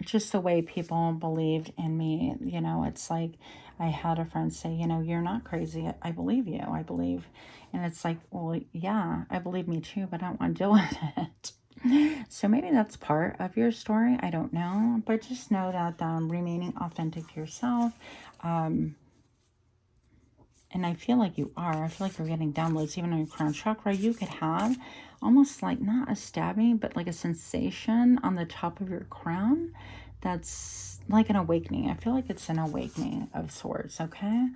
just the way people believed in me, it's like I had a friend say, you're not crazy. I believe you. I believe. And it's like, well, yeah, I believe me too, but I don't want to deal with it. So maybe that's part of your story. I don't know. But just know that remaining authentic to yourself, and I feel like you are. I feel like you're getting downloads even on your crown chakra. You could have almost like not a stabbing, but like a sensation on the top of your crown that's like an awakening. I feel like it's an awakening of sorts, okay?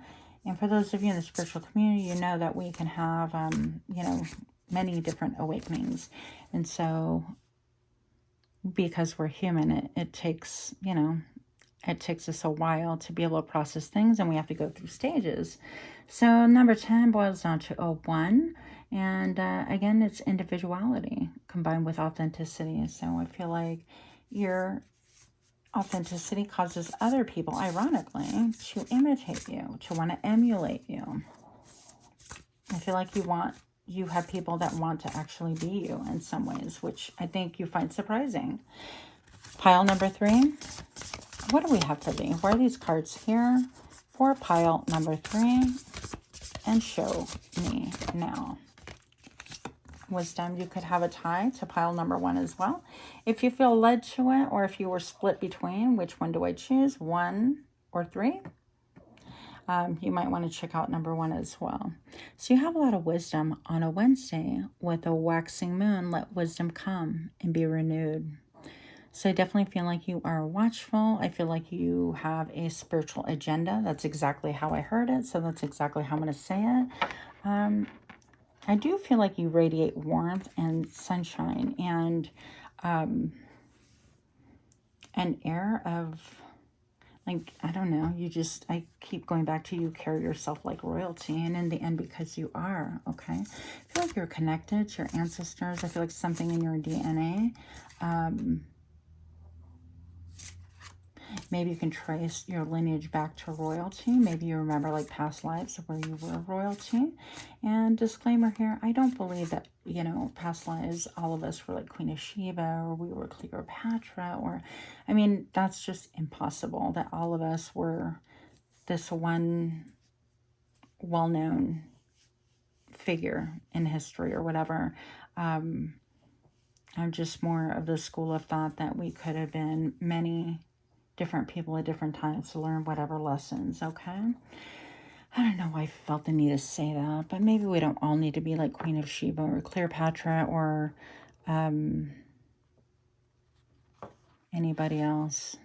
And for those of you in the spiritual community, you know that we can have, many different awakenings. And so because we're human, it takes, it takes us a while to be able to process things, and we have to go through stages. So number 10 boils down to 01. And again, it's individuality combined with authenticity. So I feel like your authenticity causes other people, ironically, to imitate you, to want to emulate you. I feel like you have people that want to actually be you in some ways, which I think you find surprising. Pile number 3. What do we have for thee? Where are these cards here for pile number 3? And show me now. Wisdom, you could have a tie to pile number 1 as well. If you feel led to it, or if you were split between, which one do I choose? 1 or 3? You might want to check out number 1 as well. So you have a lot of wisdom on a Wednesday with a waxing moon. Let wisdom come and be renewed. So I definitely feel like you are watchful. I feel like you have a spiritual agenda. That's exactly how I heard it. So that's exactly how I'm going to say it. I do feel like you radiate warmth and sunshine and an air of, like, I don't know, I keep going back to you carry yourself like royalty. And in the end, because you are, okay? I feel like you're connected to your ancestors. I feel like something in your DNA. Maybe you can trace your lineage back to royalty. Maybe you remember like past lives where you were royalty. And disclaimer here, I don't believe that, past lives, all of us were like Queen of Sheba, or we were Cleopatra, or, I mean, that's just impossible that all of us were this one well-known figure in history or whatever. I'm just more of the school of thought that we could have been many different people at different times to learn whatever lessons, okay? I don't know why I felt the need to say that, but maybe we don't all need to be like Queen of Sheba or Cleopatra or anybody else.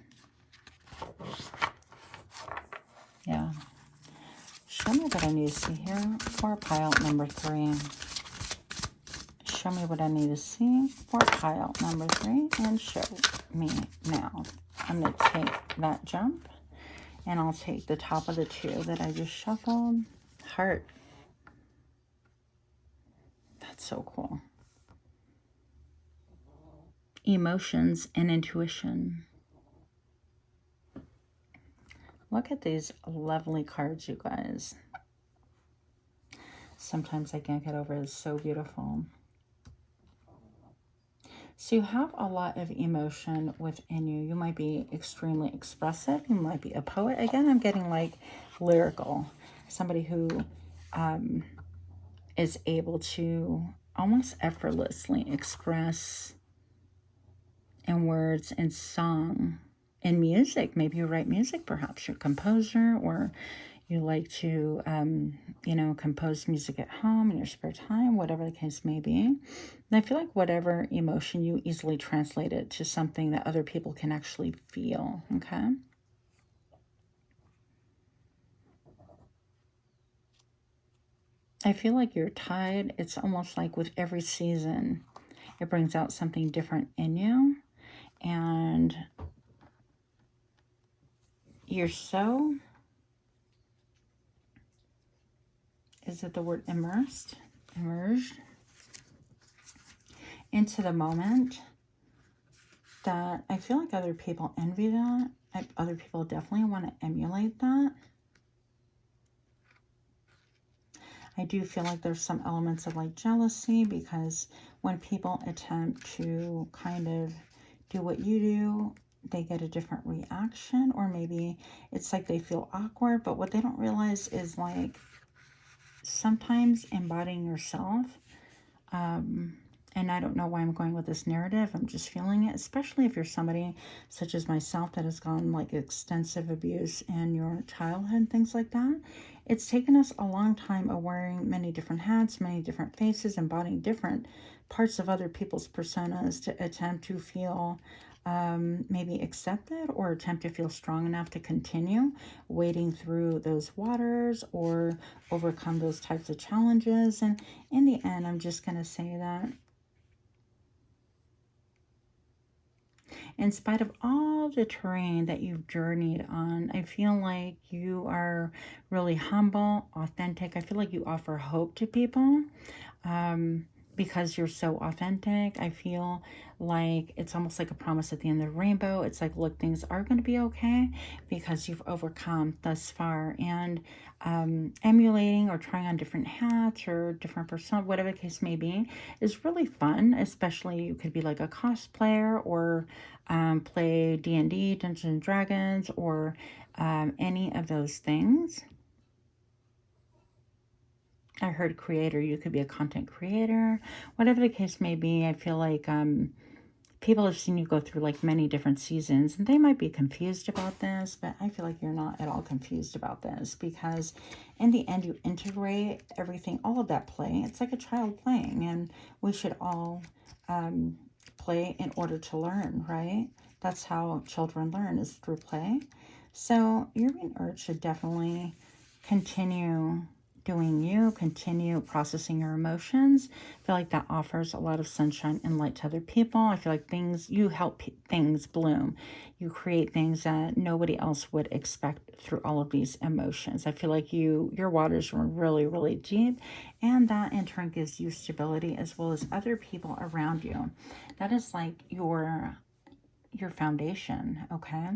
Yeah. Show me what I need to see here for pile number 3. Show me what I need to see for pile number 3 and show me now. I'm going to take that jump, and I'll take the top of the 2 that I just shuffled. Heart. That's so cool. Emotions and intuition. Look at these lovely cards, you guys. Sometimes I can't get over it. It's so beautiful. So you have a lot of emotion within you. You might be extremely expressive. You might be a poet. Again, I'm getting like lyrical. Somebody who is able to almost effortlessly express in words and song and music. Maybe you write music, perhaps you're a composer, or You like to, you know, compose music at home in your spare time, whatever the case may be. And I feel like whatever emotion, you easily translate it to something that other people can actually feel, okay? I feel like you're tied. It's almost like with every season, it brings out something different in you. And you're so, is it the word immersed? Immersed into the moment that I feel like other people envy that. Other people definitely want to emulate that. I do feel like there's some elements of like jealousy, because when people attempt to kind of do what you do, they get a different reaction, or maybe it's like they feel awkward. But what they don't realize is like sometimes embodying yourself, and I don't know why I'm going with this narrative, I'm just feeling it, especially if you're somebody such as myself that has gone like extensive abuse in your childhood and things like that. It's taken us a long time of wearing many different hats, many different faces, embodying different parts of other people's personas to attempt to feel maybe accepted, or attempt to feel strong enough to continue wading through those waters or overcome those types of challenges. And in the end, I'm just going to say that in spite of all the terrain that you've journeyed on, I feel like you are really humble, authentic. I feel like you offer hope to people. Because you're so authentic. I feel like it's almost like a promise at the end of the rainbow. It's like, look, things are going to be okay because you've overcome thus far. And emulating or trying on different hats or different personas, whatever the case may be, is really fun. Especially you could be like a cosplayer, or play D&D, Dungeons and Dragons, or any of those things. I heard creator. You could be a content creator, whatever the case may be. I feel like people have seen you go through like many different seasons, and they might be confused about this, but I feel like you're not at all confused about this, because in the end you integrate everything, all of that play. It's like a child playing, and we should all play in order to learn, right? That's how children learn, is through play. So you're being urged to definitely continue doing you, continue processing your emotions. I feel like that offers a lot of sunshine and light to other people. I feel like you help things bloom. You create things that nobody else would expect through all of these emotions. I feel like your waters are really, really deep, and that in turn gives you stability, as well as other people around you. That is like your foundation, okay?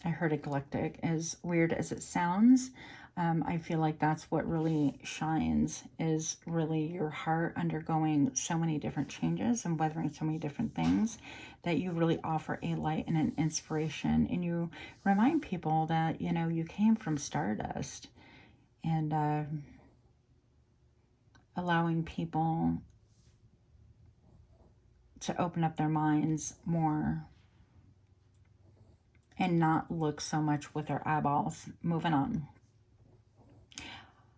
I heard eclectic. As weird as it sounds, I feel like that's what really shines, is really your heart undergoing so many different changes and weathering so many different things, that you really offer a light and an inspiration. And you remind people that, you know, you came from stardust, and allowing people to open up their minds more and not look so much with their eyeballs. Moving on.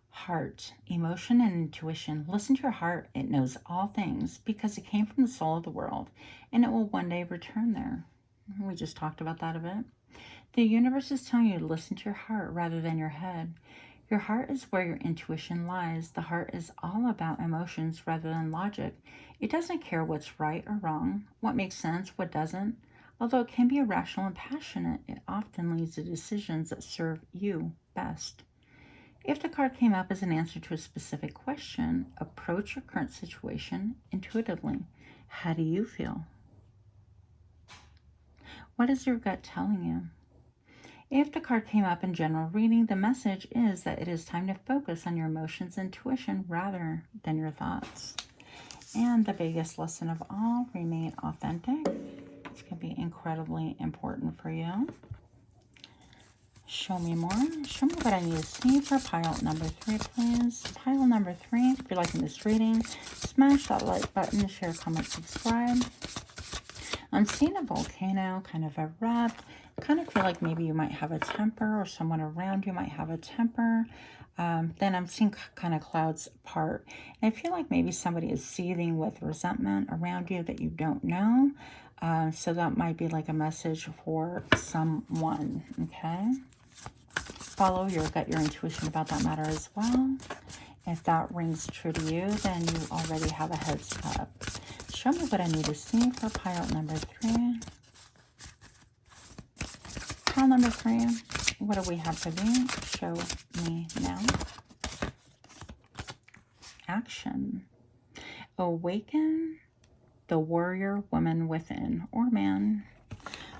Heart, emotion, and intuition. Listen to your heart. It knows all things because it came from the soul of the world, and it will one day return there. We just talked about that a bit. The universe is telling you to listen to your heart rather than your head. Your heart is where your intuition lies. The heart is all about emotions rather than logic. It doesn't care what's right or wrong, what makes sense, what doesn't. Although it can be irrational and passionate, it often leads to decisions that serve you best. If the card came up as an answer to a specific question, approach your current situation intuitively. How do you feel? What is your gut telling you? If the card came up in general reading, the message is that it is time to focus on your emotions and intuition rather than your thoughts. And the biggest lesson of all, remain authentic. It's going to be incredibly important for you. Show me more. Show me what I need to see for pile number 3, please. Pile number 3, if you're liking this reading, smash that like button, share, comment, subscribe. I'm seeing a volcano kind of erupt. kind of feel like maybe you might have a temper, or someone around you might have a temper. Then I'm seeing kind of clouds apart. And I feel like maybe somebody is seething with resentment around you that you don't know. So that might be like a message for someone, okay? Follow your gut, your intuition about that matter as well. If that rings true to you, then you already have a heads up. Show me what I need to see for pile number 3. Pile number 3, what do we have to be? Show me now. Action. Awaken the warrior woman within, or man.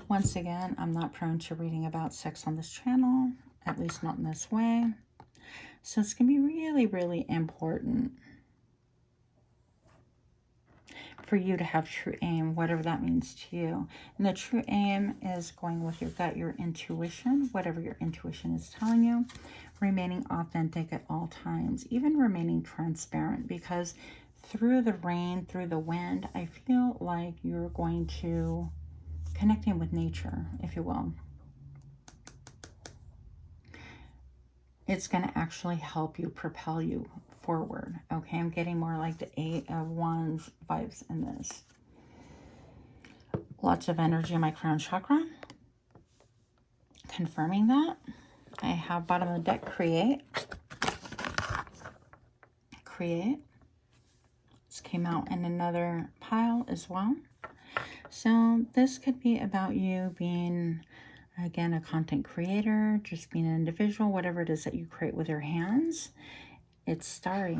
Once again, I'm not prone to reading about sex on this channel, at least not in this way. So it's going to be really, really important for you to have true aim, whatever that means to you. And the true aim is going with your gut, your intuition, whatever your intuition is telling you, remaining authentic at all times, even remaining transparent, because through the rain, through the wind, I feel like you're going to connecting with nature, if you will. It's going to actually help you, propel you forward. Okay, I'm getting more like the 8 of Wands vibes in this. Lots of energy in my crown chakra. Confirming that. I have bottom of the deck, create. Create. This came out in another pile as well. So this could be about you being, again, a content creator, just being an individual, whatever it is that you create with your hands. It's starry.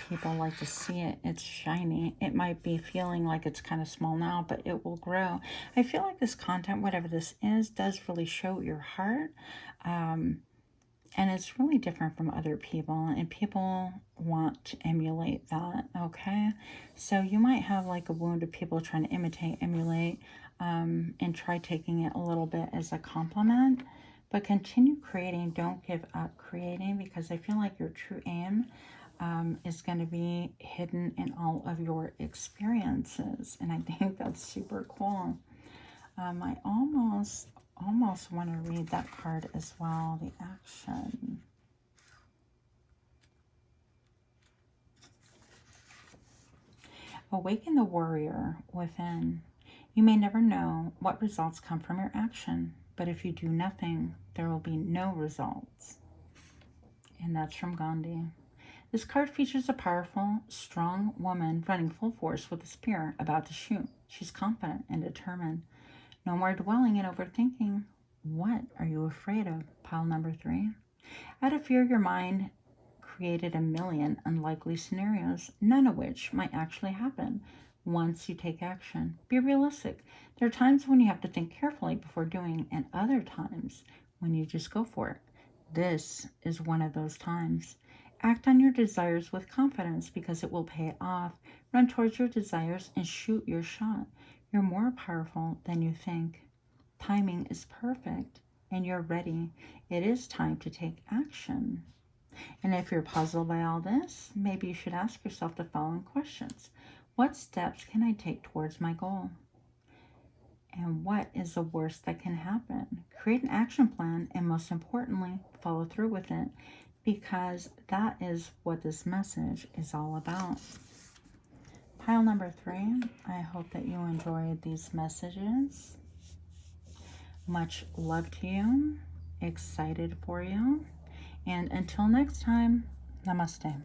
People like to see it. It's shiny. It might be feeling like it's kind of small now, but it will grow. I feel like this content, whatever this is, does really show your heart. And it's really different from other people, and people want to emulate that, okay? So you might have like a wound of people trying to imitate, emulate, and try taking it a little bit as a compliment, but continue creating. Don't give up creating, because I feel like your true aim is going to be hidden in all of your experiences, and I think that's super cool. I almost want to read that card as well, the action. Awaken the warrior within. You may never know what results come from your action, but if you do nothing, there will be no results. And that's from Gandhi. This card features a powerful, strong woman running full force with a spear about to shoot. She's confident and determined. No more dwelling and overthinking. What are you afraid of? Pile number 3. Out of fear, your mind created a million unlikely scenarios, none of which might actually happen once you take action. Be realistic. There are times when you have to think carefully before doing, and other times when you just go for it. This is one of those times. Act on your desires with confidence, because it will pay off. Run towards your desires and shoot your shot. You're more powerful than you think. Timing is perfect and you're ready. It is time to take action. And if you're puzzled by all this, maybe you should ask yourself the following questions. What steps can I take towards my goal? And what is the worst that can happen? Create an action plan, and most importantly, follow through with it, because that is what this message is all about. Pile number 3, I hope that you enjoyed these messages. Much love to you. Excited for you. And until next time, namaste.